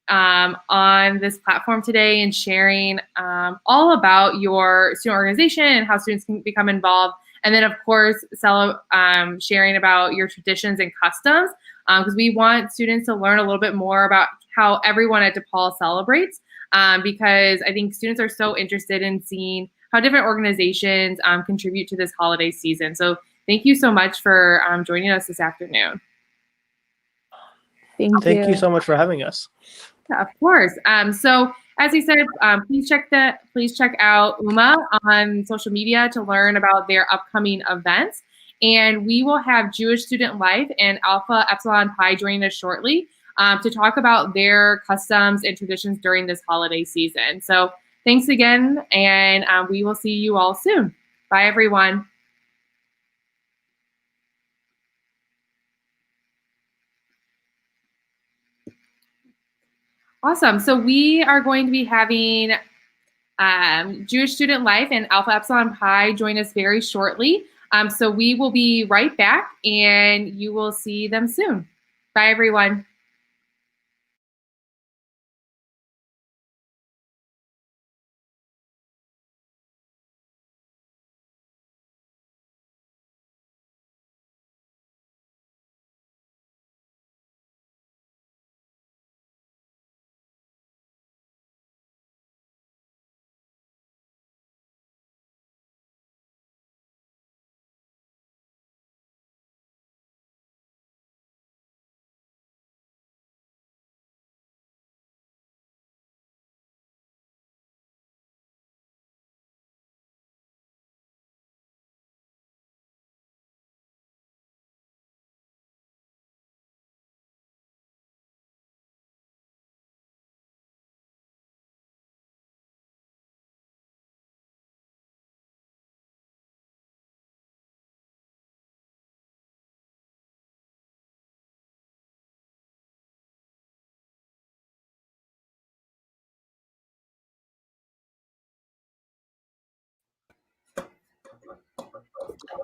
on this platform today and sharing all about your student organization and how students can become involved. And then, of course, sharing about your traditions and customs, because we want students to learn a little bit more about how everyone at DePaul celebrates, because I think students are so interested in seeing how different organizations contribute to this holiday season. So thank you so much for joining us this afternoon. Thank you so much for having us. Yeah, of course. So as you said, please check out UMA on social media to learn about their upcoming events. And we will have Jewish Student Life and Alpha Epsilon Pi joining us shortly to talk about their customs and traditions during this holiday season. So Thanks again, and we will see you all soon. Bye, everyone. Awesome. So we are going to be having Jewish Student Life and Alpha Epsilon Pi join us very shortly. So we will be right back, and you will see them soon. Bye, everyone.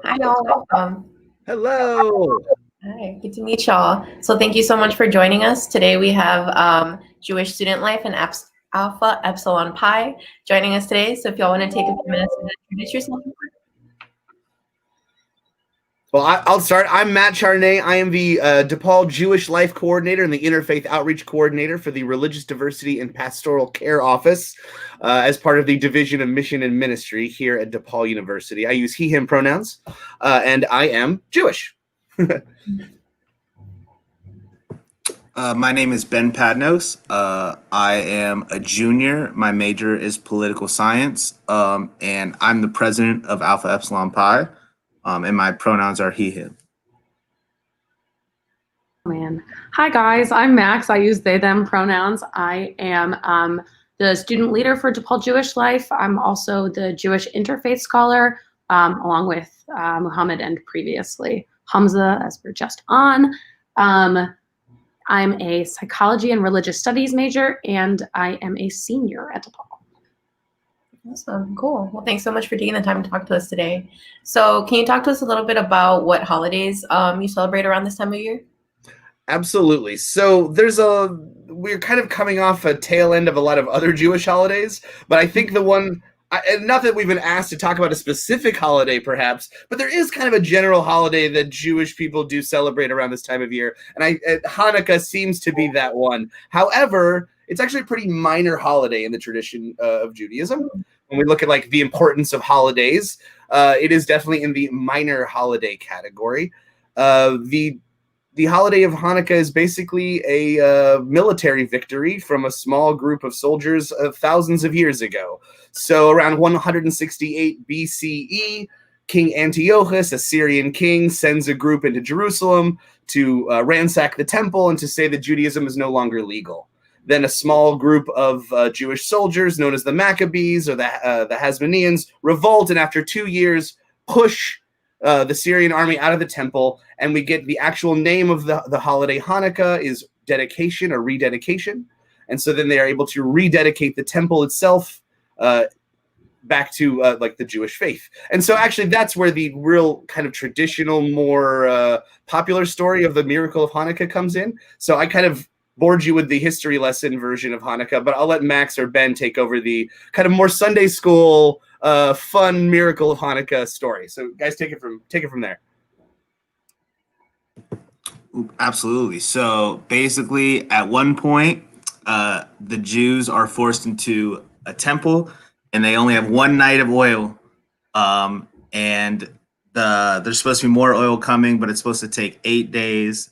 Hi, y'all. Hello. Hi, good to meet y'all. So thank you so much for joining us. Today we have Jewish Student Life and Alpha Epsilon Pi joining us today. So if y'all want to take a few minutes to introduce yourself. Well, I'll start. I'm Matt Charnay. I am the DePaul Jewish Life Coordinator and the Interfaith Outreach Coordinator for the Religious Diversity and Pastoral Care Office as part of the Division of Mission and Ministry here at DePaul University. I use he, him pronouns, and I am Jewish. My name is Ben Padnos. I am a junior. My major is political science, and I'm the president of Alpha Epsilon Pi, and my pronouns are he, him. Man. Hi, guys. I'm Max. I use they, them pronouns. I am the student leader for DePaul Jewish Life. I'm also the Jewish interfaith scholar, along with Muhammad and previously Hamza, as we're just on. I'm a psychology and religious studies major, and I am a senior at DePaul. Awesome, cool. Well, thanks so much for taking the time to talk to us today. So can you talk to us a little bit about what holidays you celebrate around this time of year? Absolutely. So we're kind of coming off a tail end of a lot of other Jewish holidays, but I think the one, and not that we've been asked to talk about a specific holiday perhaps, but there is kind of a general holiday that Jewish people do celebrate around this time of year. And Hanukkah seems to be that one. However, it's actually a pretty minor holiday in the tradition of Judaism. When we look at like the importance of holidays, it is definitely in the minor holiday category. The holiday of Hanukkah is basically a military victory from a small group of soldiers thousands of years ago. So around 168 BCE, King Antiochus, a Syrian king, sends a group into Jerusalem to ransack the temple and to say that Judaism is no longer legal. Then a small group of Jewish soldiers known as the Maccabees or the Hasmoneans revolt, and after 2 years push the Syrian army out of the temple, and we get the actual name of the holiday Hanukkah is dedication or rededication. And so then they are able to rededicate the temple itself back to like the Jewish faith. And so actually that's where the real kind of traditional, more popular story of the Miracle of Hanukkah comes in. So I kind of bored you with the history lesson version of Hanukkah, but I'll let Max or Ben take over the kind of more Sunday school fun Miracle of Hanukkah story. So guys, take it from there. Absolutely. So basically, at one point, the Jews are forced into a temple, and they only have one night of oil. And there's supposed to be more oil coming, but it's supposed to take 8 days.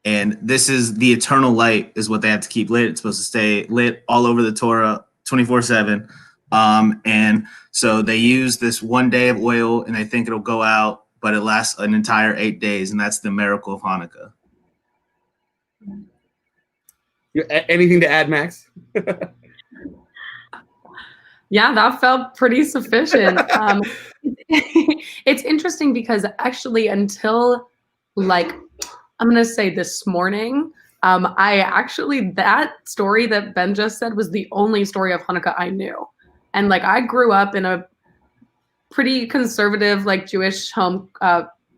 And this is the eternal light is what they have to keep lit. It's supposed to stay lit all over the Torah 24/7. And so they use this 1 day of oil and they think it'll go out, but it lasts an entire 8 days. And that's the Miracle of Hanukkah. Anything to add, Max? Yeah, that felt pretty sufficient. It's interesting because actually until like, I'm going to say this morning, that story that Ben just said was the only story of Hanukkah I knew. And like, I grew up in a pretty conservative, like Jewish home.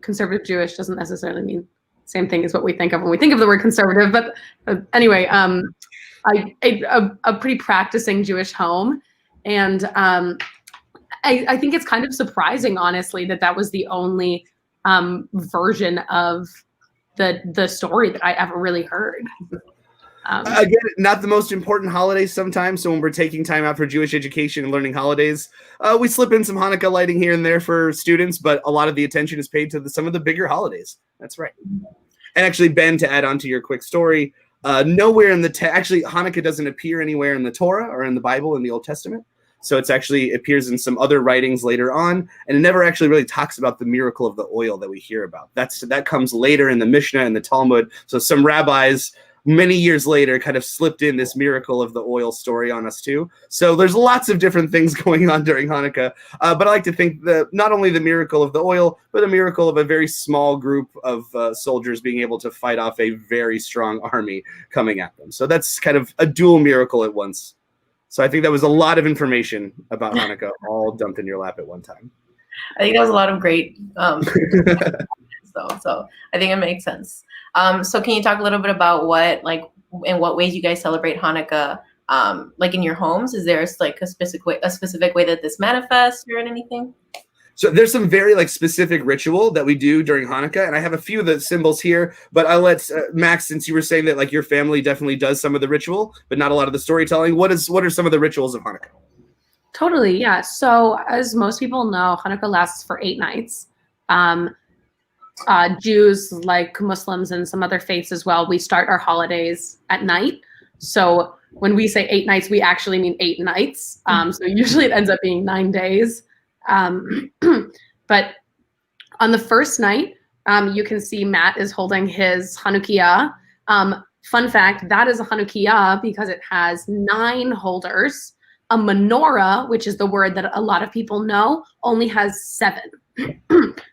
Conservative Jewish doesn't necessarily mean same thing as what we think of when we think of the word conservative. But anyway, a pretty practicing Jewish home. And I think it's kind of surprising, honestly, that was the only version of the story that I ever really heard. Again, not the most important holidays sometimes. So when we're taking time out for Jewish education and learning holidays, we slip in some Hanukkah lighting here and there for students, but a lot of the attention is paid to some of the bigger holidays. That's right. And actually, Ben, to add on to your quick story, nowhere in actually Hanukkah doesn't appear anywhere in the Torah or in the Bible in the Old Testament. So it appears in some other writings later on, and it never actually really talks about the miracle of the oil that we hear about. That comes later in the Mishnah and the Talmud. So some rabbis many years later kind of slipped in this miracle of the oil story on us too. So there's lots of different things going on during Hanukkah. But I like to think that not only the miracle of the oil, but a miracle of a very small group of soldiers being able to fight off a very strong army coming at them. So that's kind of a dual miracle at once. So I think that was a lot of information about Hanukkah all dumped in your lap at one time. I think that was a lot of great. So I think it makes sense. So can you talk a little bit about in what ways you guys celebrate Hanukkah, like in your homes? Is there like a specific way that this manifests or anything? So there's some very specific ritual that we do during Hanukkah, and I have a few of the symbols here, but I'll let Max, since you were saying that your family definitely does some of the ritual, but not a lot of the storytelling. What are some of the rituals of Hanukkah? Totally, yeah. So as most people know, Hanukkah lasts for 8 nights. Jews, like Muslims and some other faiths as well, we start our holidays at night. So when we say 8 nights, we actually mean 8 nights. So usually it ends up being 9 days. But on the first night, you can see Matt is holding his Hanukkah. Fun fact, that is a Hanukkah because it has 9 holders. A menorah, which is the word that a lot of people know, only has 7.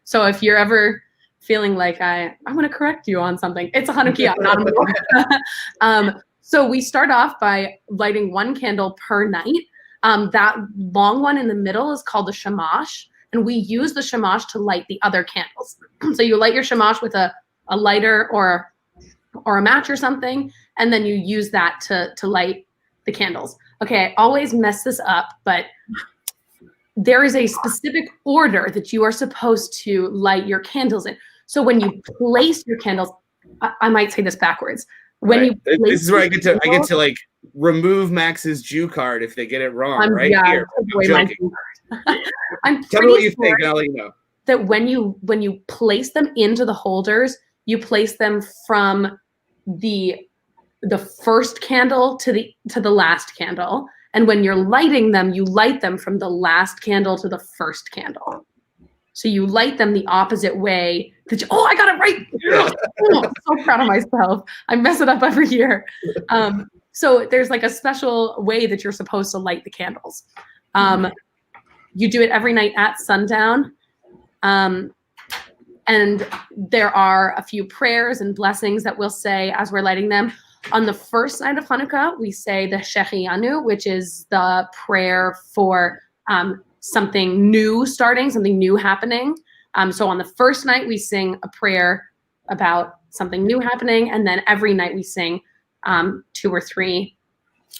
So if you're ever feeling like I'm going to correct you on something, it's a Hanukkah, not a menorah. So we start off by lighting 1 candle per night. That long one in the middle is called the shamash, and we use the shamash to light the other candles. So you light your shamash with a lighter or a match or something, and then you use that to light the candles. Okay, I always mess this up, but there is a specific order that you are supposed to light your candles in. So when you place your candles, I might say this backwards. This is where I get to remove Max's Jew card if they get it wrong. Here. I'm Tell me what you think, and I'll let you know. That when you place them into the holders, you place them from the first candle to the last candle, and when you're lighting them, you light them from the last candle to the first candle. So you light them the opposite way. I got it right. I'm so proud of myself. I mess it up every year. So there's a special way that you're supposed to light the candles. You do it every night at sundown. And there are a few prayers and blessings that we'll say as we're lighting them. On the first night of Hanukkah, we say the Shechianu, which is the prayer for something new starting, something new happening. So on the first night, we sing a prayer about something new happening, and then every night we sing 2 or 3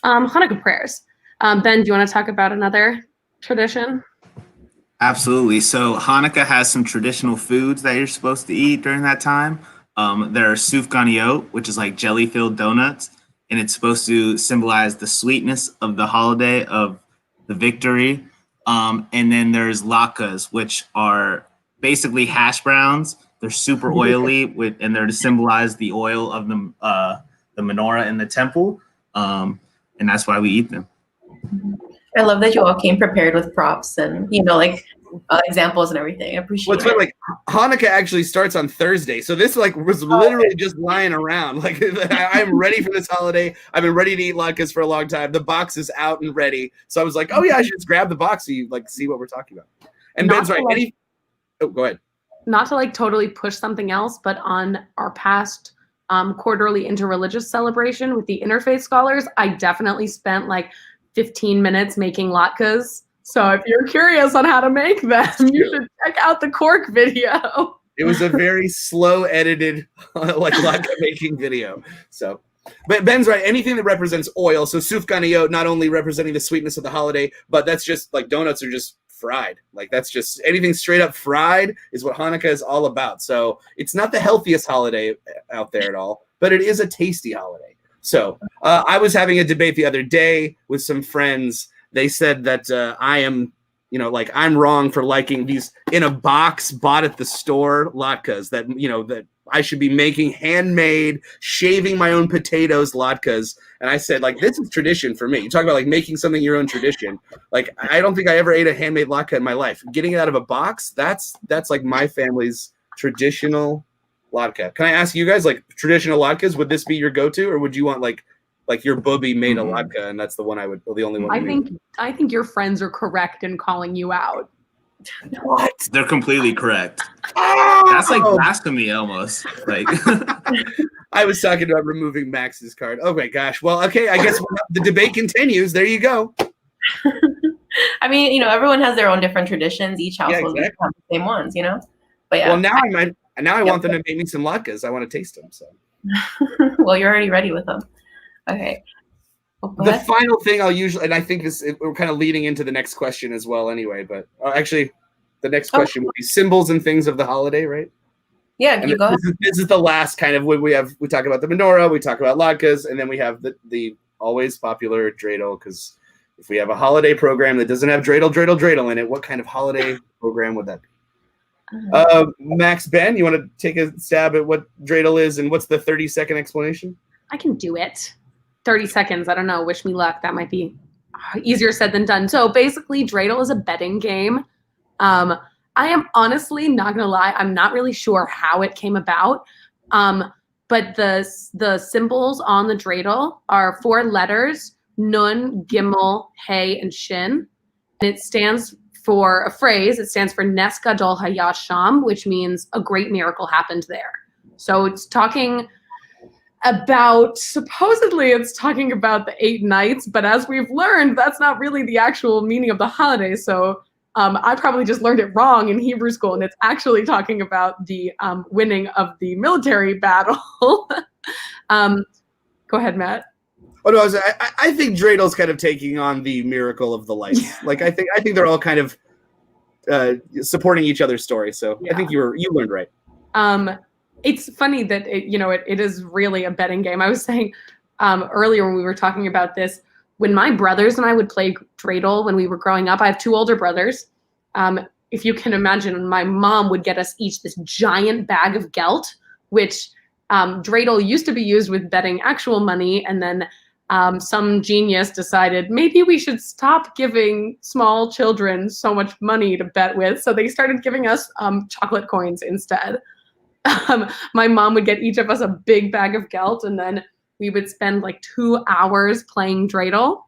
Hanukkah prayers. Ben, do you want to talk about another tradition? Absolutely. So Hanukkah has some traditional foods that you're supposed to eat during that time. There are sufganiyot, which is like jelly-filled donuts, and it's supposed to symbolize the sweetness of the holiday of the victory. And then there's latkes, which are basically hash browns. They're super oily, and they're to symbolize the oil of the menorah in the temple, and that's why we eat them. I love that you all came prepared with props and examples and everything. I appreciate What's it. funny, like Hanukkah actually starts on Thursday, so this like was literally just lying around. Like I'm ready for this holiday. I've been ready to eat latkes for a long time. The box is out and ready, so I was like, oh yeah, I should just grab the box so you like see what we're talking about. And Ben's right. Oh, go ahead. Not to like totally push something else, but on our past quarterly interreligious celebration with the interfaith scholars, I definitely spent like 15 minutes making latkes. So if you're curious on how to make them, you should check out the Cork video. It was a very slow edited like latke making video. So, but Ben's right. Anything that represents oil, so sufganiyot, not only representing the sweetness of the holiday, but that's just like donuts are just fried. Like that's just anything straight up fried is what Hanukkah is all about. So it's not the healthiest holiday out there at all, but it is a tasty holiday. So I was having a debate the other day with some friends. They said that I am, you know, like I'm wrong for liking these in a box bought at the store latkes, that, you know, that I should be making handmade, shaving my own potatoes latkes. And I said, like, this is tradition for me. You talk about like making something your own tradition. Like, I don't think I ever ate a handmade latke in my life. Getting it out of a box, that's like my family's traditional latke. Can I ask you guys, like, traditional latkes, would this be your go-to, or would you want like your booby made a latke and that's the one I would, the only one? I think your friends are correct in calling you out. What? They're completely correct. That's like blasphemy almost. Like I was talking about removing Max's card. Oh my gosh. Well, okay, I guess the debate continues. There you go. I mean, you know, everyone has their own different traditions. Each household doesn't have the same ones, you know. But yeah. Well, now I want them to make me some latkes. I want to taste them. So. Well, you're already ready with them. Okay. The final thing I'll usually, and I think we're kind of leading into the next question as well anyway, but actually the next question would be symbols and things of the holiday, right? Yeah, you go ahead. This is the last kind of when we talk about the menorah, we talk about latkes, and then we have the always popular dreidel, because if we have a holiday program that doesn't have dreidel in it, what kind of holiday program would that be? Max, Ben, you want to take a stab at what dreidel is and what's the 30-second explanation? I can do it. 30 seconds. I don't know. Wish me luck. That might be easier said than done. So basically, dreidel is a betting game. I am honestly not going to lie. I'm not really sure how it came about. But the symbols on the dreidel are 4 letters: Nun, Gimel, Hey, and Shin. And it stands for a phrase. It stands for Nes Gadol Hayat Sham, which means a great miracle happened there. So it's talking about, supposedly it's talking about the 8 nights, but as we've learned, that's not really the actual meaning of the holiday. So I probably just learned it wrong in Hebrew school, and it's actually talking about the winning of the military battle. Go ahead, Matt. Oh no, I think Dreidel's kind of taking on the miracle of the lights. Yeah. Like I think they're all kind of supporting each other's story. So yeah. I think you learned right. It's funny that it is really a betting game. I was saying earlier when we were talking about this, when my brothers and I would play dreidel when we were growing up. I have 2 older brothers. If you can imagine, my mom would get us each this giant bag of gelt, which dreidel used to be used with betting actual money, and then some genius decided maybe we should stop giving small children so much money to bet with. So they started giving us chocolate coins instead. My mom would get each of us a big bag of gelt, and then we would spend like 2 hours playing dreidel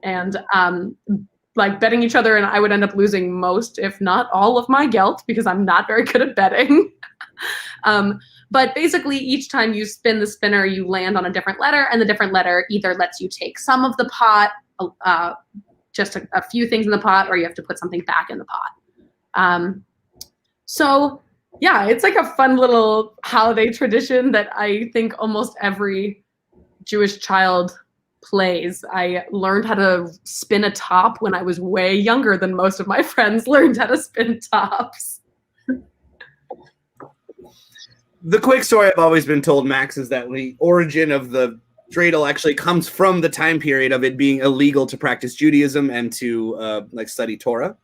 and like betting each other, and I would end up losing most, if not all, of my gelt because I'm not very good at betting. But basically, each time you spin the spinner, you land on a different letter, and the different letter either lets you take some of the pot, just a few things in the pot, or you have to put something back in the pot. So yeah, it's like a fun little holiday tradition that I think almost every Jewish child plays. I learned how to spin a top when I was way younger than most of my friends learned how to spin tops. The quick story I've always been told, Max, is that the origin of the dreidel actually comes from the time period of it being illegal to practice Judaism and to study Torah.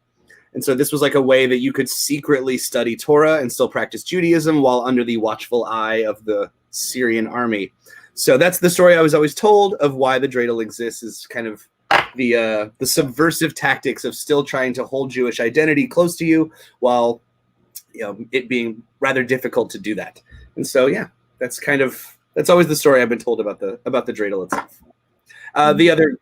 And so this was like a way that you could secretly study Torah and still practice Judaism while under the watchful eye of the Syrian army. So that's the story I was always told of why the dreidel exists, is kind of the subversive tactics of still trying to hold Jewish identity close to you, while it being rather difficult to do that. And so, yeah, that's always the story I've been told about the dreidel itself. The other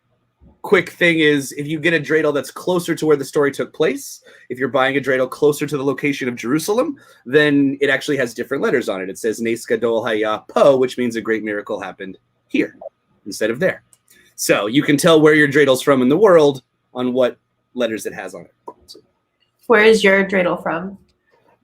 quick thing is, if you get a dreidel that's closer to where the story took place, if you're buying a dreidel closer to the location of Jerusalem, then it actually has different letters on it. It says Nes Gadol Haya Po, which means a great miracle happened here instead of there. So you can tell where your dreidels from in the world on what letters it has on it. So, where is your dreidel from?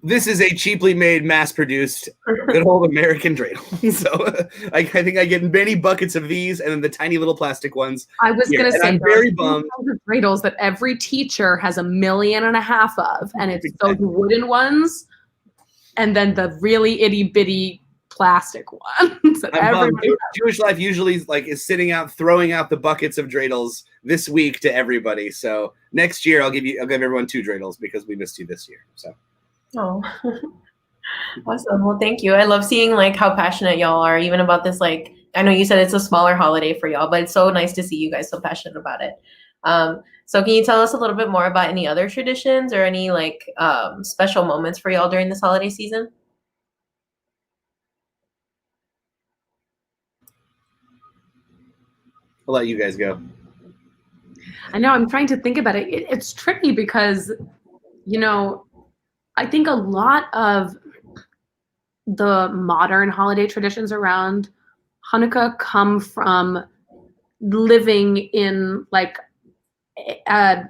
This is a cheaply made, mass-produced, good old American dreidel. So I think I get many buckets of these, and then the tiny little plastic ones. I was going to say, I'm very bummed. Dreidels that every teacher has 1.5 million of, and it's those wooden ones, and then the really itty bitty plastic ones. Jewish Life usually is sitting out, throwing out the buckets of dreidels this week to everybody. So next year I'll give everyone 2 dreidels because we missed you this year. So. Oh, awesome. Well, thank you. I love seeing how passionate y'all are even about this. I know you said it's a smaller holiday for y'all, but it's so nice to see you guys so passionate about it. So can you tell us a little bit more about any other traditions or any special moments for y'all during this holiday season? I'll let you guys go. I know, I'm trying to think about it. It's tricky because, I think a lot of the modern holiday traditions around Hanukkah come from living in a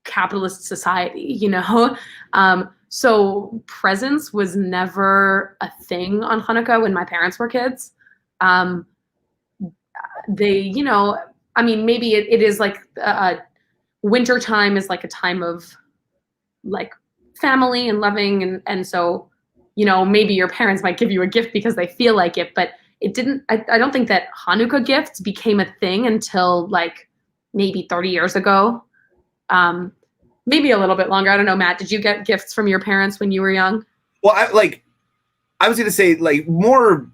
capitalist society, so presents was never a thing on Hanukkah when my parents were kids. They, maybe it is winter time is a time of family and loving, and so maybe your parents might give you a gift because they feel like it, but it didn't. I don't think that Hanukkah gifts became a thing until maybe 30 years ago, maybe a little bit longer. I don't know, Matt, did you get gifts from your parents when you were young? Well, I was going to say more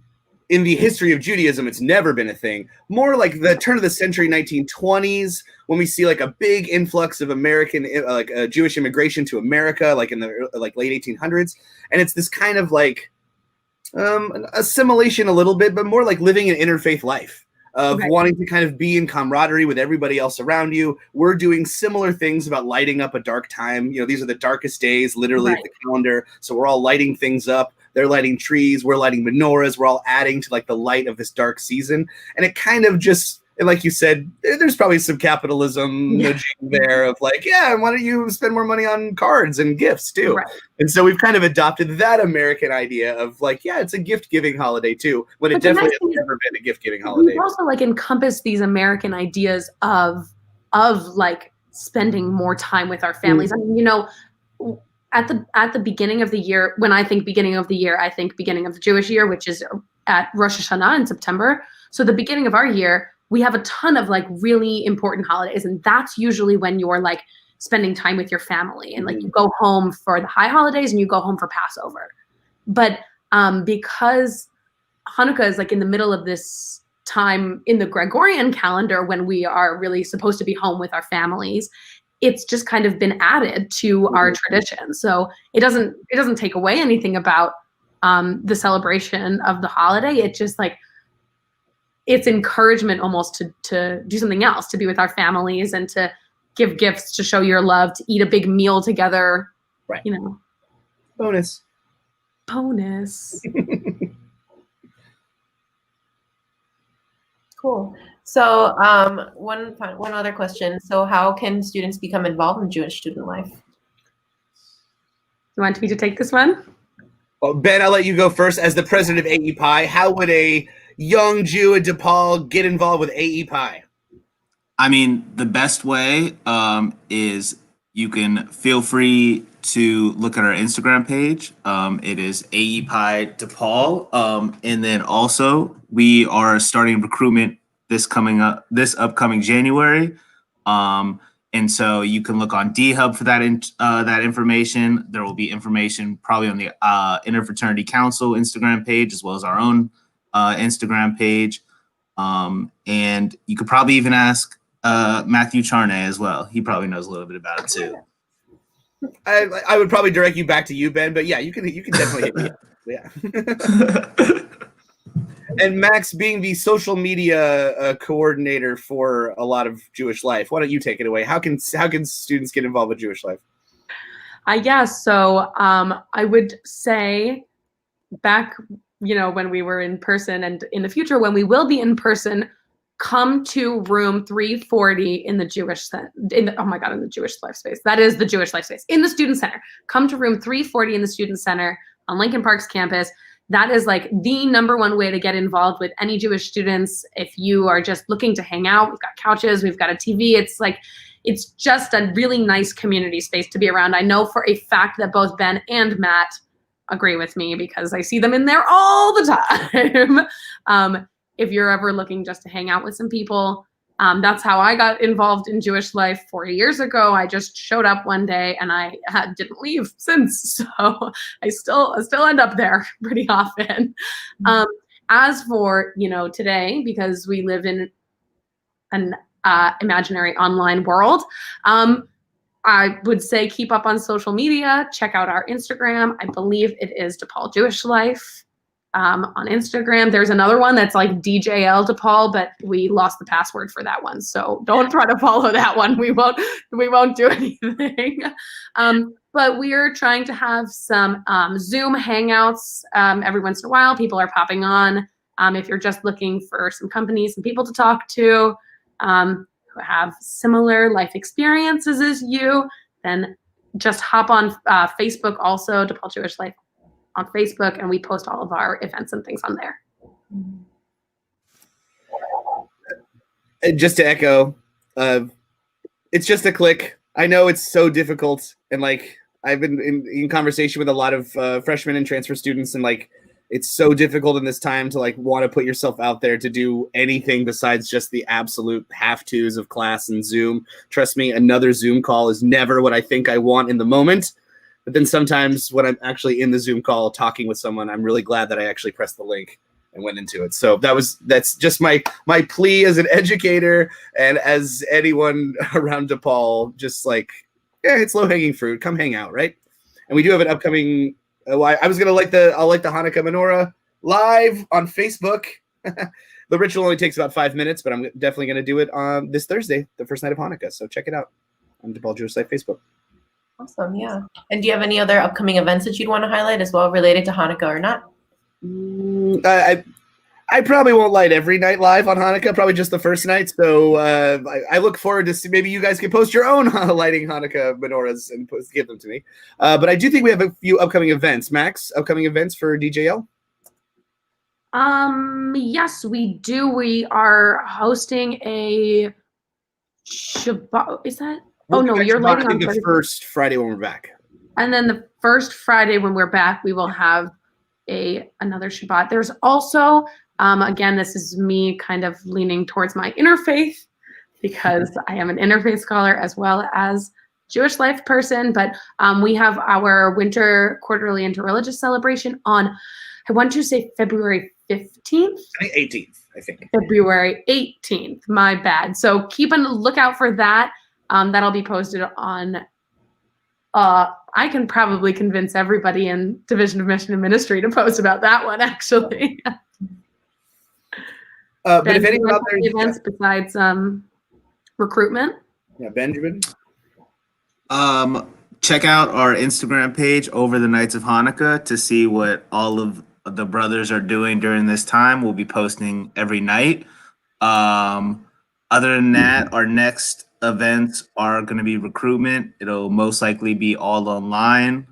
in the history of Judaism, it's never been a thing. More the turn of the century, 1920s, when we see a big influx of American, Jewish immigration to America, in the late 1800s, and it's this kind of assimilation a little bit, but more living an interfaith life of wanting to kind of be in camaraderie with everybody else around you. We're doing similar things about lighting up a dark time. These are the darkest days, literally, of the calendar, so we're all lighting things up. They're lighting trees, we're lighting menorahs, we're all adding to the light of this dark season. And it kind of just, like you said, there's probably some capitalism nudging there of why don't you spend more money on cards and gifts too? Right. And so we've kind of adopted that American idea of it's a gift-giving holiday too, when it definitely has never been a gift-giving holiday. We've also encompassed these American ideas of spending more time with our families. At the beginning of the year, when I think beginning of the year, I think beginning of the Jewish year, which is at Rosh Hashanah in September. So the beginning of our year, we have a ton of really important holidays, and that's usually when you're spending time with your family, and you go home for the high holidays and you go home for Passover. But because Hanukkah is in the middle of this time in the Gregorian calendar when we are really supposed to be home with our families, it's just kind of been added to our tradition. So it doesn't take away anything about the celebration of the holiday. It just it's encouragement almost to do something else, to be with our families and to give gifts, to show your love, to eat a big meal together. Right. Bonus. Cool. So one other question. So how can students become involved in Jewish student life? You want me to take this one? Well, Ben, I'll let you go first. As the president of AEPI, how would a young Jew at DePaul get involved with AEPI? The best way is you can feel free to look at our Instagram page. It is AEPI DePaul. And then also we are starting recruitment this upcoming January. And so you can look on D-Hub for that information. There will be information probably on the Interfraternity Council Instagram page, as well as our own Instagram page. And you could probably even ask Matthew Charnay as well. He probably knows a little bit about it too. I would probably direct you back to you, Ben, but yeah, you can definitely hit me up. Yeah. And Max, being the social media coordinator for a lot of Jewish life, why don't you take it away? How can students get involved with Jewish life? Yes. So I would say back, when we were in person, and in the future when we will be in person, come to room 340 in the Jewish in the Jewish Life Space. That is the Jewish Life Space in the Student Center. Come to room 340 in the Student Center on Lincoln Park's campus. That is like the #1 way to get involved with any Jewish students. If you are just looking to hang out, we've got couches, we've got a TV. It's just a really nice community space to be around. I know for a fact that both Ben and Matt agree with me because I see them in there all the time. If you're ever looking just to hang out with some people, that's how I got involved in Jewish life 4 years ago. I just showed up one day and I didn't leave since. So I still end up there pretty often. As for, today, because we live in an imaginary online world, I would say keep up on social media, check out our Instagram. I believe it is DePaul Jewish Life. On Instagram, there's another one that's like DJL DePaul, but we lost the password for that one. So don't try to follow that one. We won't do anything. But we are trying to have some Zoom hangouts every once in a while. People are popping on. If you're just looking for some company, some people to talk to who have similar life experiences as you, then just hop on Facebook also, DePaul Jewish Life on Facebook, and we post all of our events and things on there. And just to echo, it's just a click. I know it's so difficult, and I've been in conversation with a lot of freshmen and transfer students, and it's so difficult in this time to want to put yourself out there to do anything besides just the absolute have-tos of class and Zoom. Trust me, another Zoom call is never what I think I want in the moment. But then sometimes when I'm actually in the Zoom call talking with someone, I'm really glad that I actually pressed the link and went into it. So that's just my plea as an educator and as anyone around DePaul, just it's low-hanging fruit. Come hang out, right? And we do have an upcoming I was gonna I'll light the Hanukkah menorah live on Facebook. The ritual only takes about 5 minutes, but I'm definitely gonna do it on this Thursday, the first night of Hanukkah. So check it out on DePaul Jewish Life Facebook. Awesome, yeah. And do you have any other upcoming events that you'd want to highlight as well, related to Hanukkah or not? I probably won't light every night live on Hanukkah, probably just the first night. So I look forward to maybe you guys can post your own lighting Hanukkah menorahs and give them to me. But I do think we have a few upcoming events. Max, upcoming events for DJL? Yes, we do. We are hosting a Shabbat. Is that? Oh no, you're lighting on the first Friday when we're back. And then the first Friday when we're back, we will have another Shabbat. There's also, again, this is me kind of leaning towards my interfaith because I am an interfaith scholar as well as Jewish life person. But we have our winter quarterly interreligious celebration on, I want to say February 15th. I think 18th, I think. February 18th, my bad. So keep a lookout for that. That'll be posted on, I can probably convince everybody in Division of Mission and Ministry to post about that one, actually. But if anyone out there events besides recruitment. Yeah, Benjamin. Check out our Instagram page over the Nights of Hanukkah to see what all of the brothers are doing during this time. We'll be posting every night. Other than that, our next events are going to be recruitment. It'll most likely be all online.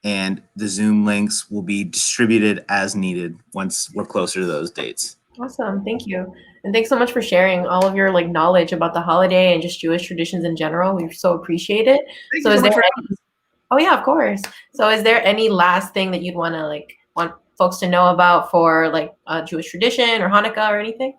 And the Zoom links will be distributed as needed once we're closer to those dates. Awesome. Thank you. And thanks so much for sharing all of your knowledge about the holiday and just Jewish traditions in general. We so appreciate it. So is there oh yeah, of course. So is there any last thing that you'd want to want folks to know about for Jewish tradition or Hanukkah or anything?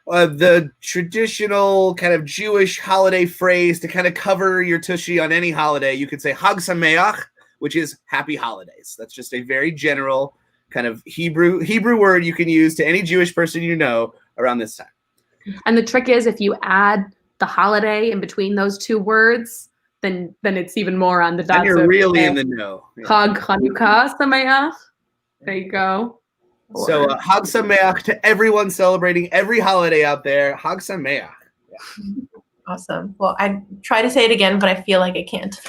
The traditional kind of Jewish holiday phrase to kind of cover your tushy on any holiday, you could say Hag Sameach, which is happy holidays. That's just a very general kind of Hebrew word you can use to any Jewish person you know around this time. And the trick is if you add the holiday in between those two words, then it's even more on the dot. Then you're really in the know. Chag Hanukkah Sameach. There you go. So Chag Sameach to everyone celebrating every holiday out there. Chag Sameach. Yeah. Awesome. Well, I try to say it again, but I feel like I can't.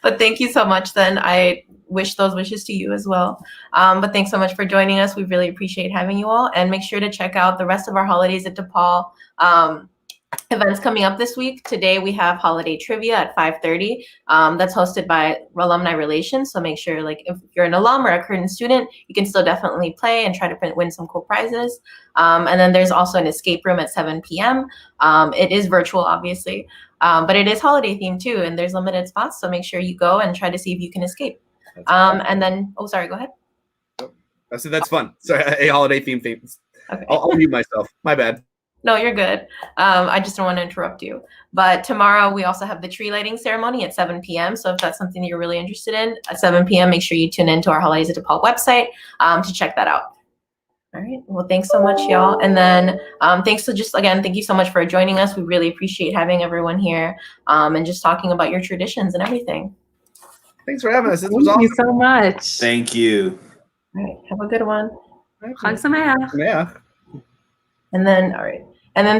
But thank you so much then. I wish those wishes to you as well. But thanks so much for joining us. We really appreciate having you all. And make sure to check out the rest of our holidays at DePaul. Events coming up this week. Today we have holiday trivia at 5:30. That's hosted by Alumni Relations. So make sure, like, if you're an alum or a current student, you can still definitely play and try to win some cool prizes. And then there's also an escape room at 7 p.m. It is virtual, obviously, but it is holiday themed too, and there's limited spots. So make sure you go and try to see if you can escape. And then, oh, sorry, go ahead. I said that's fun. Sorry, a holiday theme. Okay. I'll mute myself. My bad. No, you're good. I just don't want to interrupt you. But tomorrow we also have the tree lighting ceremony at 7 p.m. So if that's something that you're really interested in, at 7 p.m., make sure you tune into our Holidays at DePaul website to check that out. All right. Well, thanks so much, y'all. And then thank you so much for joining us. We really appreciate having everyone here and just talking about your traditions and everything. Thanks for having us. This was awesome. Thank you so much. Thank you. All right. Have a good one. Chag Sameach. Yeah. And then, all right.